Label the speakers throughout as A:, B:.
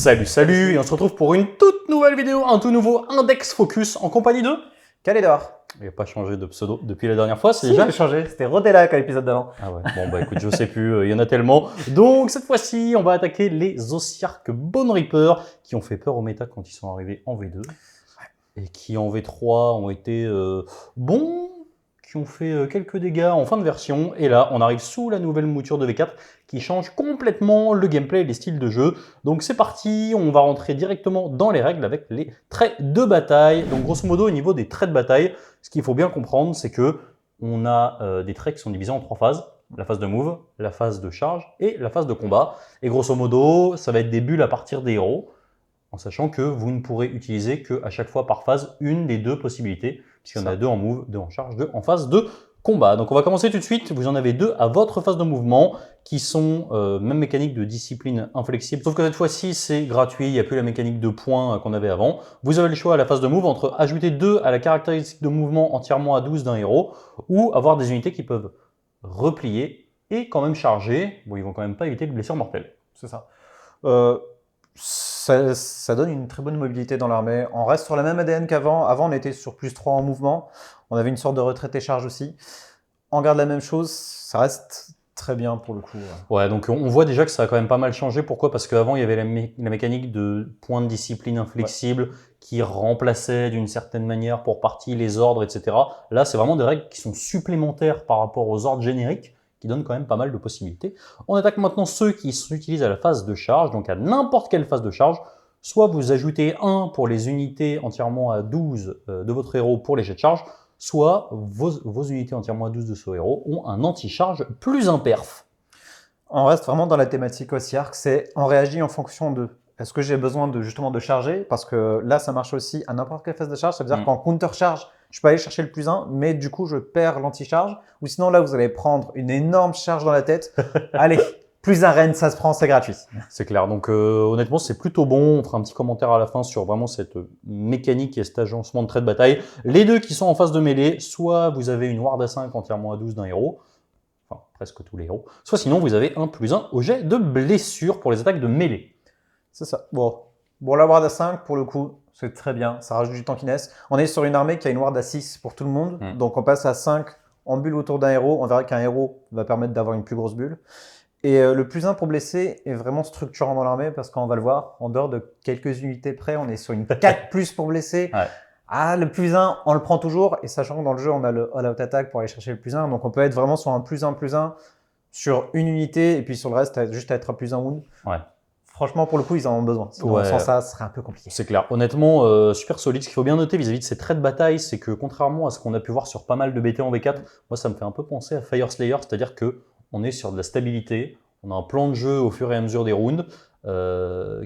A: Salut, salut, et on se retrouve pour une toute nouvelle vidéo, un tout nouveau Index Focus en compagnie de...
B: Calédor.
A: Il n'a pas changé de pseudo depuis la dernière fois, c'est
B: Si,
A: déjà...
B: j'ai changé, c'était Rodella qu'à l'épisode d'avant.
A: Ah ouais, bon bah écoute, je sais plus, il y en a tellement. Donc cette fois-ci, on va attaquer les Ossiark Bone Reaper, qui ont fait peur au méta quand ils sont arrivés en V2. Et qui en V3 ont été bons, qui ont fait quelques dégâts en fin de version. Et là, on arrive sous la nouvelle mouture de V4 qui change complètement le gameplay et les styles de jeu. Donc c'est parti, on va rentrer directement dans les règles avec les traits de bataille. Donc grosso modo, au niveau des traits de bataille, ce qu'il faut bien comprendre, c'est que on a des traits qui sont divisés en 3 phases. La phase de move, la phase de charge et la phase de combat. Et grosso modo, ça va être des bulles à partir des héros, en sachant que vous ne pourrez utiliser qu'à chaque fois par phase une des deux possibilités, puisqu'il y en a 2 en move, 2 en charge, 2 en phase de combat. Donc on va commencer tout de suite, vous en avez 2 à votre phase de mouvement, qui sont même mécanique de discipline inflexible, sauf que cette fois-ci c'est gratuit, il n'y a plus la mécanique de points qu'on avait avant. Vous avez le choix à la phase de move entre ajouter 2 à la caractéristique de mouvement entièrement à 12 d'un héros, ou avoir des unités qui peuvent replier et quand même charger. Bon, ils vont quand même pas éviter de blessures mortelles.
B: C'est ça. Ça donne une très bonne mobilité dans l'armée. On reste sur la même ADN qu'avant. Avant, on était sur plus 3 en mouvement. On avait une sorte de retraite et charge aussi. On garde la même chose. Ça reste très bien pour le coup.
A: Ouais, donc on voit déjà que ça a quand même pas mal changé. Pourquoi? Parce qu'avant, il y avait la mécanique de point de discipline inflexible qui remplaçait d'une certaine manière pour partie les ordres, etc. Là, c'est vraiment des règles qui sont supplémentaires par rapport aux ordres génériques, qui donnent quand même pas mal de possibilités. On attaque maintenant ceux qui s'utilisent à la phase de charge, donc à n'importe quelle phase de charge. Soit vous ajoutez 1 pour les unités entièrement à 12 de votre héros pour les jets de charge, soit vos unités entièrement à 12 de ce héros ont un anti-charge plus imperf.
B: On reste vraiment dans la thématique Ossiark, c'est on réagit en fonction de est-ce que j'ai besoin justement de charger, parce que là ça marche aussi à n'importe quelle phase de charge, ça veut dire qu'en counter-charge, je peux aller chercher le plus 1, mais du coup je perds l'anti-charge, ou sinon là vous allez prendre une énorme charge dans la tête, allez, plus un reine, ça se prend, c'est gratuit.
A: C'est clair, donc honnêtement c'est plutôt bon, on fera un petit commentaire à la fin sur vraiment cette mécanique et cet agencement de traits de bataille. Les deux qui sont en phase de mêlée, soit vous avez une ward à 5 entièrement à 12 d'un héros, enfin presque tous les héros, soit sinon vous avez un plus 1 au jet de blessure pour les attaques de mêlée.
B: C'est ça. Bon, la ward à 5, pour le coup, c'est très bien. Ça rajoute du tankiness. On est sur une armée qui a une ward à 6 pour tout le monde. Donc, on passe à 5 en bulle autour d'un héros. On verra qu'un héros va permettre d'avoir une plus grosse bulle. Et le plus 1 pour blesser est vraiment structurant dans l'armée parce qu'on va le voir, en dehors de quelques unités près, on est sur une 4 plus pour blesser.
A: Ouais.
B: Ah, le plus 1, on le prend toujours. Et sachant que dans le jeu, on a le all-out attack pour aller chercher le plus 1. Donc, on peut être vraiment sur un plus 1 sur une unité. Et puis, sur le reste, juste à être un plus 1 wound.
A: Ouais.
B: Franchement, pour le coup, ils en ont besoin. Sinon, sans ça, ce serait un peu compliqué.
A: C'est clair. Honnêtement, super solide. Ce qu'il faut bien noter vis-à-vis de ces traits de bataille, c'est que contrairement à ce qu'on a pu voir sur pas mal de BT en V4, moi, ça me fait un peu penser à Fire Slayer, c'est-à-dire que on est sur de la stabilité, on a un plan de jeu au fur et à mesure des rounds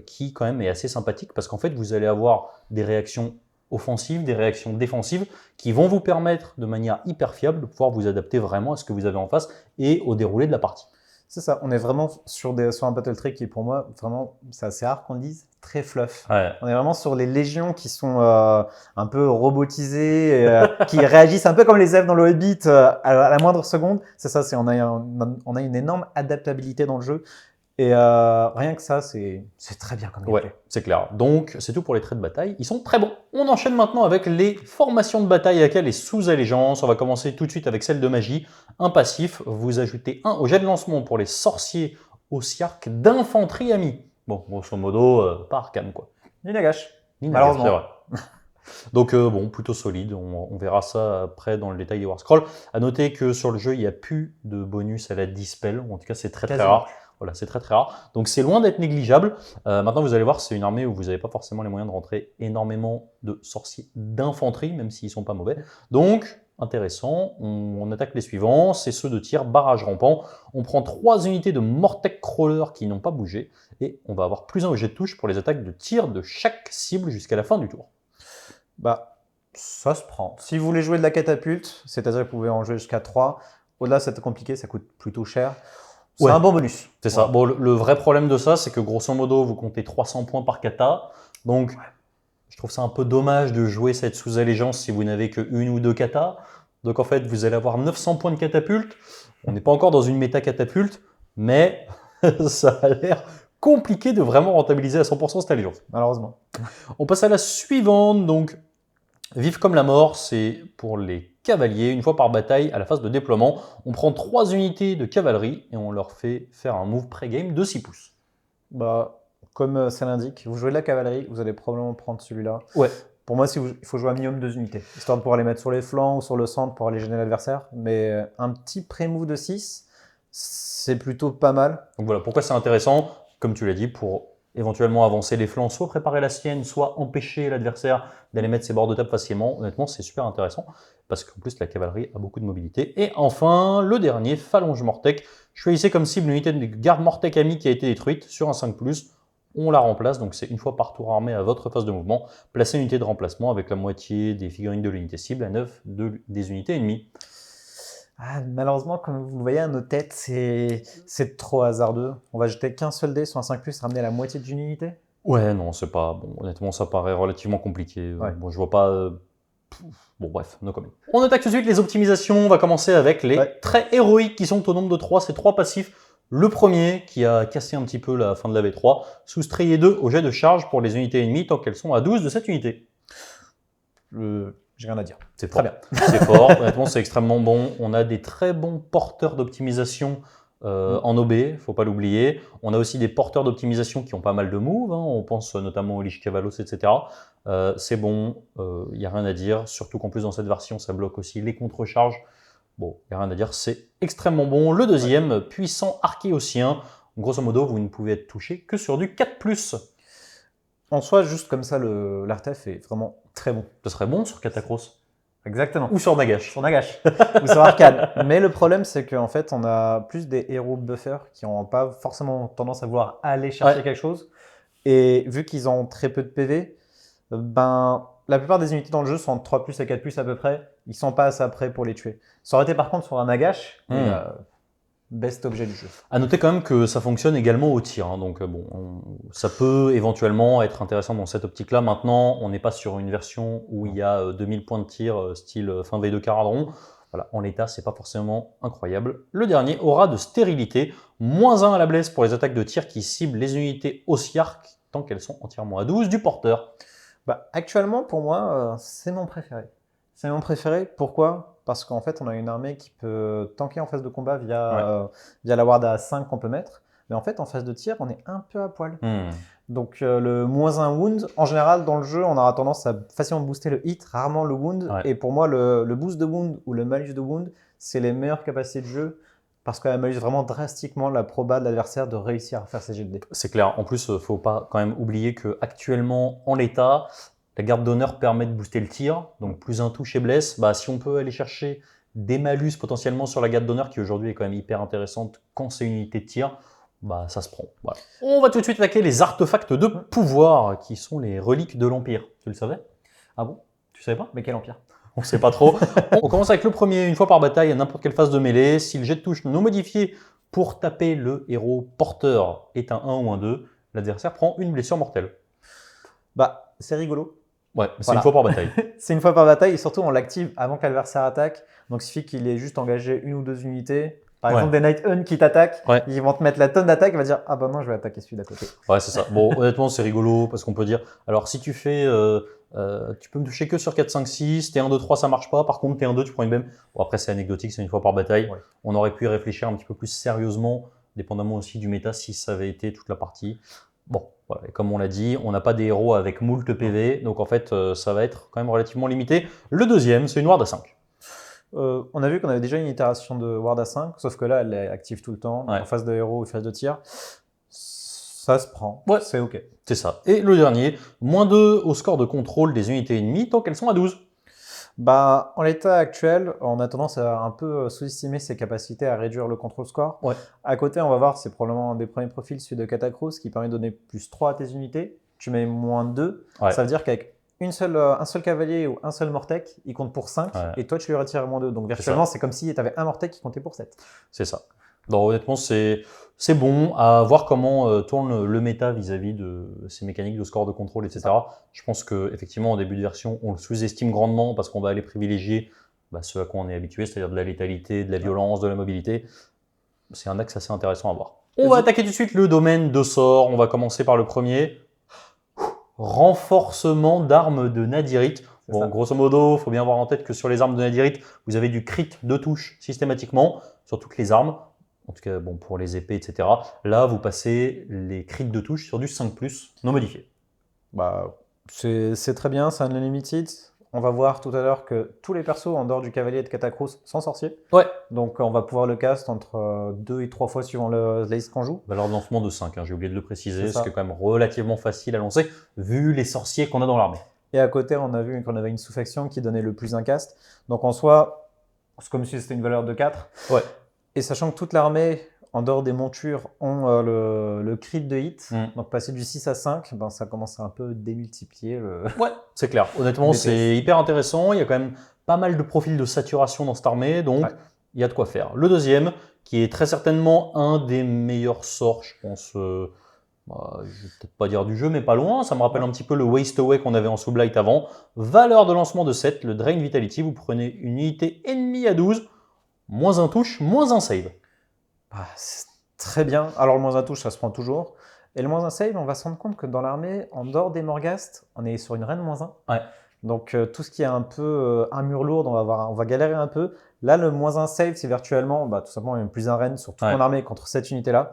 A: qui, quand même, est assez sympathique parce qu'en fait, vous allez avoir des réactions offensives, des réactions défensives qui vont vous permettre, de manière hyper fiable, de pouvoir vous adapter vraiment à ce que vous avez en face et au déroulé de la partie.
B: C'est ça, on est vraiment sur un battle tree qui, pour moi, vraiment, c'est assez rare qu'on le dise, très fluff.
A: Ouais.
B: On est vraiment sur les légions qui sont un peu robotisées, qui réagissent un peu comme les elfes dans le Hobbit à la moindre seconde. C'est ça, on a une énorme adaptabilité dans le jeu. Et rien que ça, c'est très bien comme gameplay.
A: Ouais, c'est clair. Donc, c'est tout pour les traits de bataille. Ils sont très bons. On enchaîne maintenant avec les formations de bataille avec les sous-allégeances. On va commencer tout de suite avec celle de magie. Un passif, vous ajoutez 1 au jet de lancement pour les sorciers Ossiark d'infanterie amis. Bon, grosso modo, pas arcane, quoi.
B: Ni Nagash.
A: Malheureusement. C'est vrai. Donc bon, plutôt solide, on verra ça après dans le détail des War Scrolls. À noter que sur le jeu, il n'y a plus de bonus à la Dispel, en tout cas c'est très rare. Voilà, c'est très rare. Donc c'est loin d'être négligeable. Maintenant vous allez voir, c'est une armée où vous n'avez pas forcément les moyens de rentrer énormément de sorciers d'infanterie, même s'ils ne sont pas mauvais. Donc intéressant, on attaque les suivants, c'est ceux de tir, barrage rampant. On prend 3 unités de Mortec Crawler qui n'ont pas bougé, et on va avoir plus 1 au jet de touche pour les attaques de tir de chaque cible jusqu'à la fin du tour.
B: Bah, ça se prend. Si vous voulez jouer de la catapulte, c'est-à-dire que vous pouvez en jouer jusqu'à 3, au-delà c'est compliqué, ça coûte plutôt cher. C'est un bon bonus.
A: C'est ça. Bon, le vrai problème de ça, c'est que grosso modo, vous comptez 300 points par kata. Donc, je trouve ça un peu dommage de jouer cette sous-allégeance si vous n'avez que 1 ou 2 katas. Donc en fait, vous allez avoir 900 points de catapulte. On n'est pas encore dans une méta catapulte, mais ça a l'air compliqué de vraiment rentabiliser à 100% cette allégeance.
B: Malheureusement.
A: On passe à la suivante, donc Vif comme la mort, c'est pour les cavaliers. Une fois par bataille, à la phase de déploiement, on prend 3 unités de cavalerie et on leur fait faire un move pré-game de 6 pouces.
B: Bah, comme ça l'indique, vous jouez de la cavalerie, vous allez probablement prendre celui-là.
A: Ouais.
B: Pour moi, il faut jouer un minimum 2 unités, histoire de pouvoir les mettre sur les flancs ou sur le centre pour aller gêner l'adversaire. Mais un petit pré-move de 6, c'est plutôt pas mal.
A: Donc voilà, pourquoi c'est intéressant, comme tu l'as dit, pour éventuellement avancer les flancs, soit préparer la sienne, soit empêcher l'adversaire d'aller mettre ses bords de table facilement. Honnêtement, c'est super intéressant, parce qu'en plus, la cavalerie a beaucoup de mobilité. Et enfin, le dernier, Phalange Mortec. Choisissez comme cible une unité de garde Mortec ami qui a été détruite sur un 5+. On la remplace, donc c'est une fois par tour armé à votre phase de mouvement. Placez une unité de remplacement avec la moitié des figurines de l'unité cible à 9 des unités ennemies.
B: Ah, malheureusement, comme vous le voyez à nos têtes, c'est trop hasardeux. On va jeter qu'un seul dé sur un 5+, ramener la moitié d'une unité.
A: Ouais, non, c'est pas... Bon, honnêtement, ça paraît relativement compliqué.
B: Ouais.
A: Bon, je vois pas... Bon, bref, no comment. On attaque tout de suite les optimisations. On va commencer avec les traits héroïques qui sont au nombre de 3. C'est 3 passifs. Le premier, qui a cassé un petit peu la fin de la V3, soustrayez 2 au jet de charge pour les unités ennemies tant qu'elles sont à 12 de cette unité.
B: J'ai rien à dire.
A: C'est
B: très bien.
A: C'est fort. Honnêtement, c'est extrêmement bon. On a des très bons porteurs d'optimisation en OB, faut pas l'oublier. On a aussi des porteurs d'optimisation qui ont pas mal de moves. Hein. On pense notamment au Lich Cavalos, etc. C'est bon, il n'y a rien à dire. Surtout qu'en plus, dans cette version, ça bloque aussi les contre-charges. Bon, il n'y a rien à dire, c'est extrêmement bon. Le deuxième, puissant archéocien. Grosso modo, vous ne pouvez être touché que sur du 4+.
B: En soi, juste comme ça, l'artef est vraiment très bon.
A: Ce serait bon sur Catacross.
B: Exactement.
A: Ou sur Nagash.
B: Sur Nagash. Ou sur Arcade. Mais le problème, c'est qu'en fait, on a plus des héros buffers qui n'ont pas forcément tendance à vouloir aller chercher quelque chose. Et vu qu'ils ont très peu de PV, ben, la plupart des unités dans le jeu sont entre 3+ et 4+ à peu près. Ils sont pas assez prêts pour les tuer. Ça aurait été par contre sur un Nagash, best objet du jeu.
A: À noter quand même que ça fonctionne également au tir. Hein, donc bon, ça peut éventuellement être intéressant dans cette optique-là. Maintenant, on n'est pas sur une version où il y a 2000 points de tir style fin V2 Caradron. Voilà, en l'état, c'est pas forcément incroyable. Le dernier aura de stérilité, -1 à la blesse pour les attaques de tir qui ciblent les unités Ossiarch tant qu'elles sont entièrement à 12 du porteur.
B: Bah, actuellement, pour moi, c'est mon préféré. C'est mon préféré, pourquoi ? Parce qu'en fait, on a une armée qui peut tanker en phase de combat via la ward à 5 qu'on peut mettre. Mais en fait, en phase de tir, on est un peu à poil. Donc le -1 wound, en général, dans le jeu, on aura tendance à facilement booster le hit, rarement le wound. Et pour moi, le boost de wound ou le malus de wound, c'est les meilleures capacités de jeu. Parce qu'elle malus vraiment drastiquement la proba de l'adversaire de réussir à faire ses jets de dés.
A: C'est clair. En plus, il ne faut pas quand même oublier qu'actuellement, en l'état, la garde d'honneur permet de booster le tir, donc plus un touche et blesse. Bah, si on peut aller chercher des malus potentiellement sur la garde d'honneur, qui aujourd'hui est quand même hyper intéressante quand c'est une unité de tir, bah, ça se prend. Voilà. On va tout de suite attaquer les artefacts de pouvoir, qui sont les reliques de l'Empire. Tu le savais?
B: Ah bon?
A: Tu savais pas?
B: Mais quel empire?
A: On ne sait pas trop. On commence avec le premier. Une fois par bataille, à n'importe quelle phase de mêlée, si le jet de touche non modifié pour taper le héros porteur est un 1 ou un 2, l'adversaire prend une blessure mortelle.
B: Bah, c'est rigolo.
A: Ouais, c'est une fois par bataille.
B: C'est une fois par bataille et surtout on l'active avant que l'adversaire attaque. Donc il suffit qu'il ait juste engagé une ou deux unités. Par exemple, des Night Hunt qui t'attaquent, ils vont te mettre la tonne d'attaque et va dire ah bah non, je vais attaquer celui d'à côté.
A: Ouais, c'est ça. Bon, honnêtement, c'est rigolo parce qu'on peut dire alors si tu fais tu peux me toucher que sur 4, 5, 6, T1, 2, 3, ça marche pas. Par contre, T1, 2, tu prends une BEM. Bon, après, c'est anecdotique, c'est une fois par bataille. On aurait pu y réfléchir un petit peu plus sérieusement, dépendamment aussi du méta, si ça avait été toute la partie. Bon, voilà. Et comme on l'a dit, on n'a pas des héros avec moult PV, donc en fait, ça va être quand même relativement limité. Le deuxième, c'est une ward à 5.
B: On a vu qu'on avait déjà une itération de ward à 5, sauf que là, elle est active tout le temps, en phase de héros ou phase de tir. Ça se prend, c'est ok.
A: C'est ça. Et le dernier, -2 au score de contrôle des unités ennemies tant qu'elles sont à 12.
B: Bah, en l'état actuel, on a tendance à un peu sous-estimer ses capacités à réduire le contrôle score. À côté, on va voir, c'est probablement un des premiers profils, celui de Catacross, qui permet de donner +3 à tes unités. Tu mets -2, ça veut dire qu'avec un seul cavalier ou un seul Mortec, il compte pour 5, et toi, tu lui retires -2. Donc, virtuellement, c'est comme si tu avais un Mortec qui comptait pour 7.
A: C'est ça. Donc, honnêtement, c'est bon à voir comment tourne le méta vis-à-vis de ces mécaniques de score de contrôle, etc. Je pense qu'effectivement, en début de version, on le sous-estime grandement parce qu'on va aller privilégier ce à quoi on est habitué, c'est-à-dire de la létalité, de la violence, de la mobilité. C'est un axe assez intéressant à voir. On va attaquer tout de suite le domaine de sort. On va commencer par le premier. Renforcement d'armes de Nadirite. Bon, grosso modo, il faut bien avoir en tête que sur les armes de Nadirite, vous avez du crit de touche systématiquement sur toutes les armes. En tout cas, bon, pour les épées, etc. Là, vous passez les crits de touche sur du 5+, non modifié.
B: Bah, c'est très bien, c'est unlimited. On va voir tout à l'heure que tous les persos en dehors du cavalier et de Catacross sont sorciers.
A: Ouais.
B: Donc on va pouvoir le cast entre 2 et 3 fois suivant la liste qu'on joue.
A: Valeur de lancement de 5, hein, j'ai oublié de le préciser, ce qui est quand même relativement facile à lancer vu les sorciers qu'on a dans l'armée.
B: Et à côté, on a vu qu'on avait une sous-faction qui donnait le plus un cast. Donc en soi, c'est comme si c'était une valeur de 4.
A: Ouais.
B: Et sachant que toute l'armée, en dehors des montures, ont le crit de hit, donc passer du 6 à 5, ben, ça commence à un peu démultiplier le...
A: Ouais, c'est clair. Honnêtement, c'est hyper intéressant. Il y a quand même pas mal de profils de saturation dans cette armée, donc il y a de quoi faire. Le deuxième, qui est très certainement un des meilleurs sorts, je pense, je vais peut-être pas dire du jeu, mais pas loin. Ça me rappelle un petit peu le Waste Away qu'on avait en Sublight avant. Valeur de lancement de 7, le Drain Vitality. Vous prenez une unité ennemie à 12, moins un touche, moins un save.
B: C'est très bien. Alors le moins un touche, ça se prend toujours. Et le moins un save, on va se rendre compte que dans l'armée, en dehors des Morghast, on est sur une reine moins 1.
A: Ouais.
B: Donc tout ce qui est un peu armure lourde, on va galérer un peu. Là, le moins un save, c'est virtuellement, tout simplement, il y a plus un reine sur toute mon armée contre cette unité-là.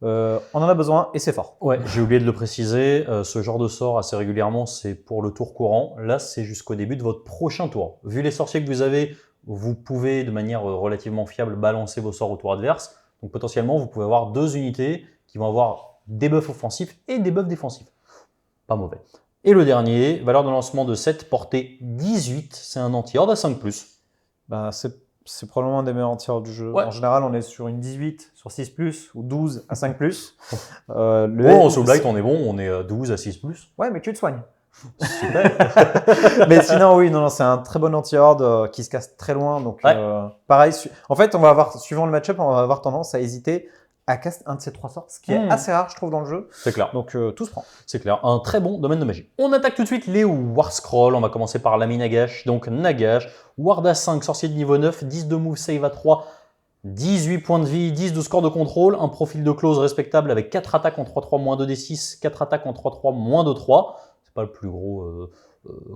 B: On en a besoin et c'est fort.
A: Ouais, j'ai oublié de le préciser, ce genre de sort assez régulièrement, c'est pour le tour courant. Là, c'est jusqu'au début de votre prochain tour. Vu les sorciers que vous avez, vous pouvez de manière relativement fiable balancer vos sorts au tour adverse. Donc potentiellement, vous pouvez avoir 2 unités qui vont avoir des buffs offensifs et des buffs défensifs. Pas mauvais. Et le dernier, valeur de lancement de 7, portée 18, c'est un anti-horde à 5+.
B: C'est probablement un des meilleurs anti-horde du jeu. Ouais. En général, on est sur une 18 sur 6+, ou 12 à 5+.
A: En Soulblight, on est bon, on est à 12 à 6+.
B: Ouais, mais tu te soignes. Super. Mais sinon, oui, non, c'est un très bon anti-horde qui se casse très loin. Donc, pareil, en fait, on va avoir, suivant le match-up, on va avoir tendance à hésiter à cast un de ces 3 sorts, ce qui est assez rare, je trouve, dans le jeu.
A: C'est clair.
B: Donc, tout se prend.
A: C'est clair. Un très bon domaine de magie. On attaque tout de suite les War Scroll. On va commencer par l'ami Nagash. Donc, Nagash, Ward à 5, sorcier de niveau 9, 10 de move, save à 3, 18 points de vie, 10 de score de contrôle, un profil de close respectable avec 4 attaques en 3-3, moins 2d6, 4 attaques en 3-3, moins 2-3. C'est pas le plus gros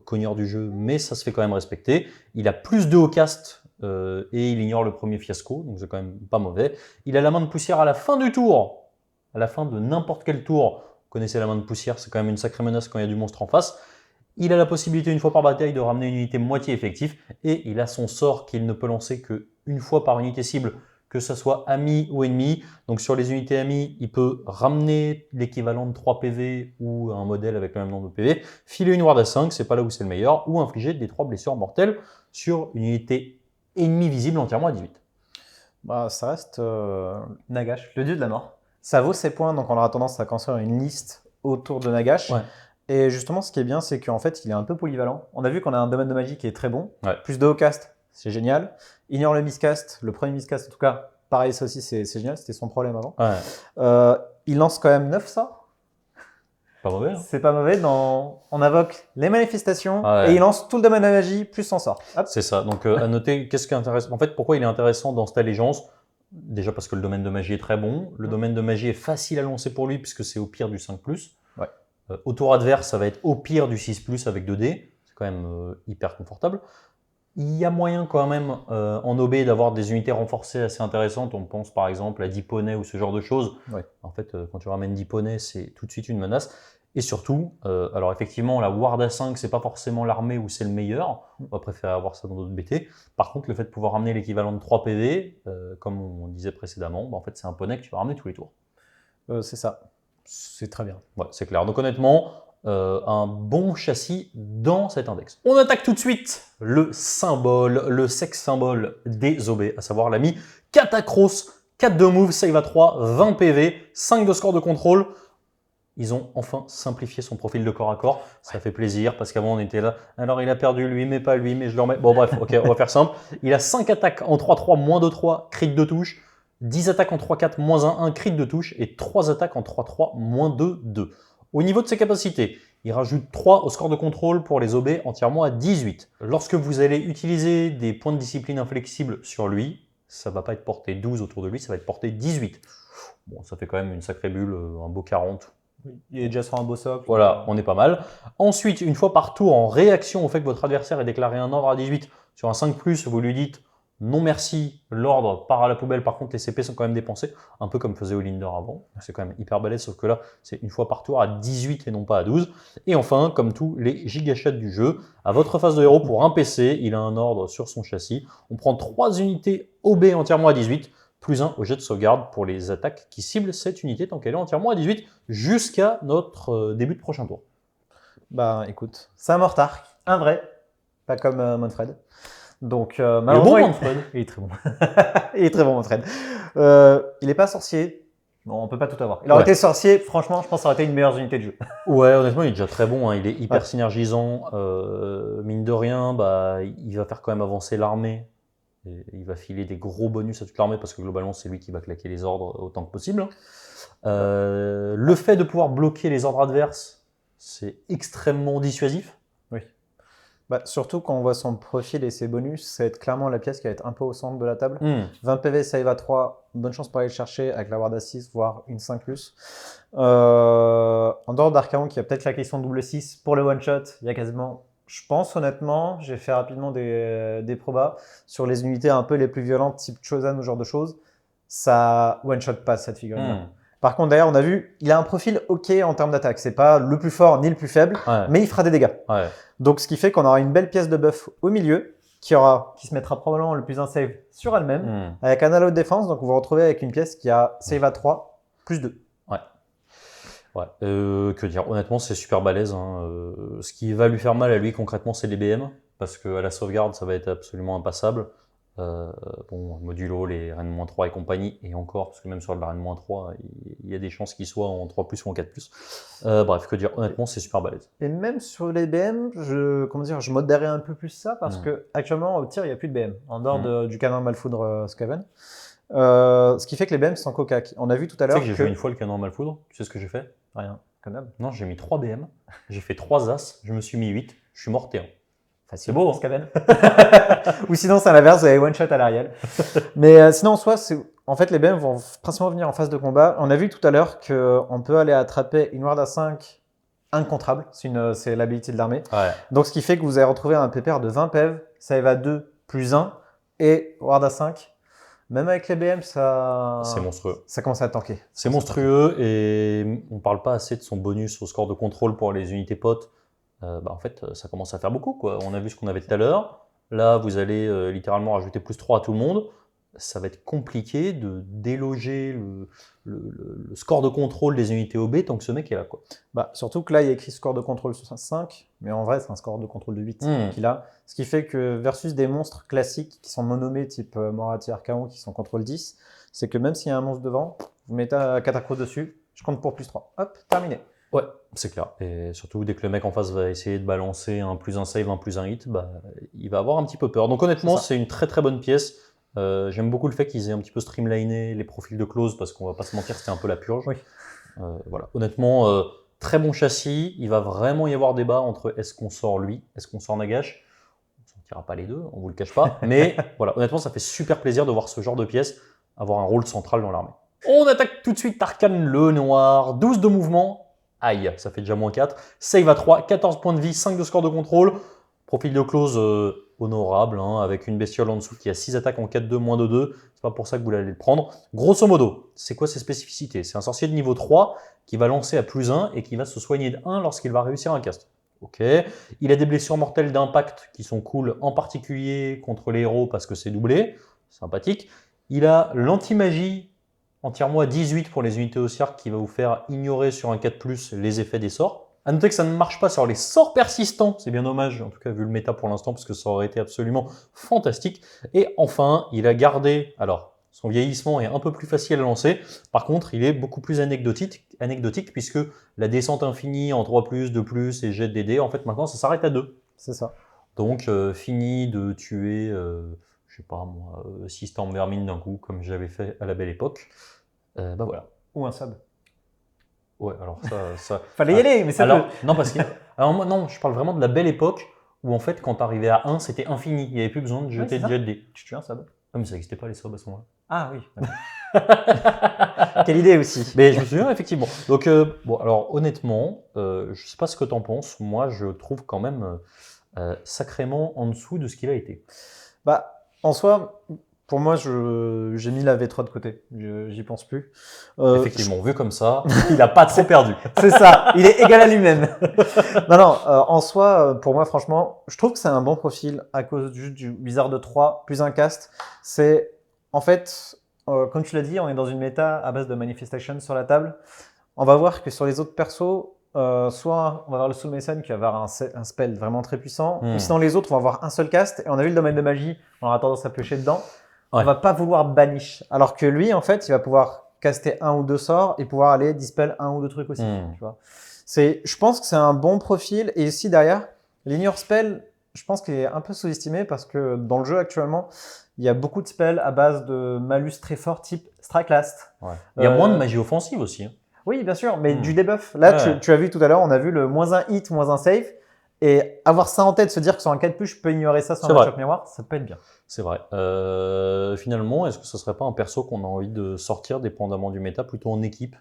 A: cogneur du jeu, mais ça se fait quand même respecter. Il a plus de haut cast et il ignore le premier fiasco, donc c'est quand même pas mauvais. Il a la main de poussière à la fin du tour, à la fin de n'importe quel tour. Vous connaissez la main de poussière, c'est quand même une sacrée menace quand il y a du monstre en face. Il a la possibilité une fois par bataille de ramener une unité moitié effective et il a son sort qu'il ne peut lancer qu'une fois par unité cible, que ce soit ami ou ennemi. Donc sur les unités amies, il peut ramener l'équivalent de 3 PV ou un modèle avec le même nombre de PV, filer une ward à 5, c'est pas là où c'est le meilleur, ou infliger des 3 blessures mortelles sur une unité ennemie visible entièrement à 18.
B: Ça reste Nagash, le dieu de la mort. Ça vaut ses points, donc on aura tendance à construire une liste autour de Nagash.
A: Ouais.
B: Et justement, ce qui est bien, c'est qu'en fait, il est un peu polyvalent. On a vu qu'on a un domaine de magie qui est très bon.
A: Ouais.
B: Plus de haut cast, c'est génial. Ignore le miscast, le premier miscast en tout cas. Pareil, ça aussi, c'est génial. C'était son problème avant.
A: Ouais.
B: Il lance quand même 9 sorts.
A: Pas mauvais. Hein.
B: C'est pas mauvais. On invoque les manifestations et il lance tout le domaine de magie plus son sort.
A: C'est ça. Donc, à noter, qu'est-ce qui est intéressant. En fait, pourquoi il est intéressant dans cette allégeance? Déjà parce que le domaine de magie est très bon. Le domaine de magie est facile à lancer pour lui puisque c'est au pire du 5+.
B: Ouais.
A: Au tour adverse, ça va être au pire du 6+, avec 2D. C'est quand même hyper confortable. Il y a moyen quand même en OB d'avoir des unités renforcées assez intéressantes. On pense par exemple à 10 poneys ou ce genre de choses.
B: Ouais.
A: En fait, quand tu ramènes 10 poneys, c'est tout de suite une menace. Et surtout, alors effectivement, la Ward à 5, c'est pas forcément l'armée où c'est le meilleur. On va préférer avoir ça dans d'autres BT. Par contre, le fait de pouvoir ramener l'équivalent de 3 PV, comme on disait précédemment, en fait, c'est un poney que tu vas ramener tous les tours.
B: C'est ça. C'est très bien.
A: Ouais, c'est clair. Donc honnêtement, un bon châssis dans cet index. On attaque tout de suite le symbole, le sex symbole des OB, à savoir l'ami Catacross, 4 de move, save à 3, 20 PV, 5 de score de contrôle. Ils ont enfin simplifié son profil de corps à corps. Ça fait plaisir parce qu'avant on était là. Alors il a perdu lui, mais pas lui, mais je le remets. Bon bref, ok, on va faire simple. Il a 5 attaques en 3-3, moins 2-3, crit de touche. 10 attaques en 3-4, moins 1-1, crit de touche. Et 3 attaques en 3-3, moins 2-2. Au niveau de ses capacités, il rajoute 3 au score de contrôle pour les OB entièrement à 18. Lorsque vous allez utiliser des points de discipline inflexibles sur lui, ça va pas être porté 12 autour de lui, ça va être porté 18. Bon, ça fait quand même une sacrée bulle, un beau 40.
B: Il est déjà sur un beau socle.
A: Voilà, on est pas mal. Ensuite, une fois par tour, en réaction au fait que votre adversaire ait déclaré un ordre à 18, sur un 5+, vous lui dites non merci, l'ordre part à la poubelle, par contre les CP sont quand même dépensés, un peu comme faisait Olinder avant. C'est quand même hyper balèze, sauf que là, c'est une fois par tour à 18 et non pas à 12. Et enfin, comme tous les gigachats du jeu, à votre phase de héros pour un PC, il a un ordre sur son châssis. On prend 3 unités OB entièrement à 18, plus 1 au jet de sauvegarde pour les attaques qui ciblent cette unité tant qu'elle est entièrement à 18 jusqu'à notre début de prochain tour.
B: Bah écoute, c'est un Mortar, un vrai, pas comme Manfred. Donc
A: Il est
B: malheureusement,
A: bon, Manfred.
B: il est très bon. Il est très bon, Manfred. Il n'est pas sorcier. Bon, on peut pas tout avoir. Il aurait été sorcier, franchement, je pense que ça aurait été une meilleure unité de jeu.
A: Ouais, honnêtement, il est déjà très bon. Hein. Il est hyper synergisant. Mine de rien, bah, il va faire quand même avancer l'armée. Et il va filer des gros bonus à toute l'armée parce que globalement, c'est lui qui va claquer les ordres autant que possible. Le fait de pouvoir bloquer les ordres adverses, c'est extrêmement dissuasif.
B: Oui. Bah, surtout quand on voit son profil et ses bonus, ça va être clairement la pièce qui va être un peu au centre de la table. 20 PV, save à 3, bonne chance pour aller le chercher avec la ward à 6, voire une 5+. En dehors d'Archaon qui a peut-être la question double 6, pour le one-shot, il y a quasiment, je pense honnêtement, j'ai fait rapidement des probas sur les unités un peu les plus violentes, type Chosen ou ce genre de choses, ça one-shot pas cette figurine-là. Par contre, d'ailleurs, on a vu, il a un profil OK en termes d'attaque. C'est pas le plus fort ni le plus faible, mais il fera des dégâts. Donc, ce qui fait qu'on aura une belle pièce de buff au milieu qui se mettra probablement le plus un save sur elle-même avec un halo de défense. Donc, on va retrouver avec une pièce qui a save à 3 plus 2.
A: Que dire, honnêtement, c'est super balèze. Hein. Ce qui va lui faire mal à lui concrètement, c'est les BM parce qu'à la sauvegarde, ça va être absolument impassable. Bon, modulo, les Rennes-3 et compagnie, et encore, parce que même sur la Rennes-3, il y a des chances qu'il soit en 3+ ou en 4+. Bref, que dire, honnêtement, c'est super balèze.
B: Et même sur les BM, je modérerais un peu plus ça, parce que actuellement, au tir, il n'y a plus de BM, en dehors du canon Malfoudre Skaven. Ce qui fait que les BM sont cocac. On a vu tout à l'heure
A: Tu sais que j'ai joué une fois le canon Malfoudre, tu sais ce que j'ai fait?
B: Rien, comme d'hab.
A: Non, j'ai mis 3 BM, j'ai fait 3 As, je me suis mis 8, je suis mort T1.
B: C'est beau, hein, Skaven. Ou sinon, c'est à l'inverse, vous avez one shot à l'Ariel. Mais sinon, en soi, en fait, les BM vont principalement venir en phase de combat. On a vu tout à l'heure qu'on peut aller attraper une ward à 5 incontrable. C'est l'habilité de l'armée. Donc, ce qui fait que vous allez retrouver un PPR de 20 PEV, save à 2 plus 1 et ward à 5. Même avec les BM,
A: c'est monstrueux.
B: Ça commence à tanker.
A: C'est monstrueux et on parle pas assez de son bonus au score de contrôle pour les unités potes. En fait, ça commence à faire beaucoup, quoi. On a vu ce qu'on avait tout à l'heure. Là, vous allez littéralement rajouter +3 à tout le monde. Ça va être compliqué de déloger le score de contrôle des unités OB tant que ce mec est là, quoi.
B: Surtout que là, il y a écrit score de contrôle 5, mais en vrai, c'est un score de contrôle de 8 qu'il a. Ce qui fait que versus des monstres classiques qui sont monomés, type Morati, Archaon, qui sont contrôle 10, c'est que même s'il y a un monstre devant, vous mettez un catacro dessus, je compte pour +3. Hop, terminé.
A: Ouais, c'est clair. Et surtout, dès que le mec en face va essayer de balancer un +1 save, un +1 hit, il va avoir un petit peu peur. Donc honnêtement, c'est une très très bonne pièce. J'aime beaucoup le fait qu'ils aient un petit peu streamliné les profils de close parce qu'on va pas se mentir, c'était un peu la purge. Voilà. Honnêtement, très bon châssis. Il va vraiment y avoir débat entre est-ce qu'on sort lui, est-ce qu'on sort Nagash. On ne sortira pas les deux, on vous le cache pas. Mais voilà, honnêtement, ça fait super plaisir de voir ce genre de pièce avoir un rôle central dans l'armée. On attaque tout de suite Tarkhan le Noir. 12 de mouvement. Aïe, ça fait déjà -4. Save à 3, 14 points de vie, 5 de score de contrôle. Profil de close honorable, hein, avec une bestiole en dessous qui a 6 attaques en 4-2, moins de 2. C'est pas pour ça que vous allez le prendre. Grosso modo, c'est quoi ses spécificités? C'est un sorcier de niveau 3 qui va lancer à +1 et qui va se soigner de 1 lorsqu'il va réussir un cast. Ok. Il a des blessures mortelles d'impact qui sont cool, en particulier contre les héros parce que c'est doublé. Sympathique. Il a l'anti-magie entièrement à 18 pour les unités haussières qui va vous faire ignorer sur un 4+, les effets des sorts. À noter que ça ne marche pas sur les sorts persistants, c'est bien dommage, en tout cas vu le méta pour l'instant, parce que ça aurait été absolument fantastique. Et enfin, il a gardé, alors son vieillissement est un peu plus facile à lancer, par contre il est beaucoup plus anecdotique puisque la descente infinie en 3+, 2+, et jet de DD, en fait maintenant ça s'arrête à 2.
B: C'est ça.
A: Donc fini de tuer... je sais pas moi, 6 Storm Vermine d'un coup, comme j'avais fait à la belle époque. Voilà.
B: Ou un sub.
A: Ouais, alors ça...
B: Fallait y aller, mais c'est
A: alors, non, parce que... Alors moi, non, je parle vraiment de la belle époque où en fait, quand t'arrivais à 1, c'était infini. Il n'y avait plus besoin de jeter de jet de dés.
B: Tu tues un sub.
A: Ah, mais ça n'existait pas les subs à ce moment-là.
B: Ah oui. Quelle idée aussi.
A: Mais je me souviens effectivement. Donc, bon, alors honnêtement, je ne sais pas ce que tu en penses. Moi, je trouve quand même sacrément en dessous de ce qu'il a été.
B: Bah, en soi, pour moi, j'ai mis la V3 de côté. J'y pense plus.
A: Effectivement, vu comme ça, il n'a pas trop perdu.
B: C'est ça, il est égal à lui-même. Non, en soi, pour moi, franchement, je trouve que c'est un bon profil à cause juste du Wizard de 3 plus un cast. C'est, en fait, comme tu l'as dit, on est dans une méta à base de Manifestation sur la table. On va voir que sur les autres persos, soit on va avoir le Soul Mason qui va avoir un spell vraiment très puissant, ou sinon les autres, on va avoir un seul cast, et on a vu le domaine de magie, on aura tendance à piocher dedans.
A: Ouais.
B: On va pas vouloir banish. Alors que lui, en fait, il va pouvoir caster un ou deux sorts et pouvoir aller dispel un ou deux trucs aussi. Tu vois. Je pense que c'est un bon profil. Et ici, derrière, l'Ignore Spell, je pense qu'il est un peu sous-estimé parce que dans le jeu actuellement, il y a beaucoup de spells à base de malus très fort type Strike Last.
A: Ouais. Il y a moins de magie offensive aussi. Hein.
B: Oui, bien sûr, mais du debuff. Là,
A: ouais.
B: tu as vu tout à l'heure, on a vu le -1 hit, -1 save. Et avoir ça en tête, se dire que sur un 4+, je peux ignorer ça sur un match-up miroir, ça peut être bien.
A: C'est vrai. Finalement, est-ce que ce serait pas un perso qu'on a envie de sortir dépendamment du méta, plutôt en équipe?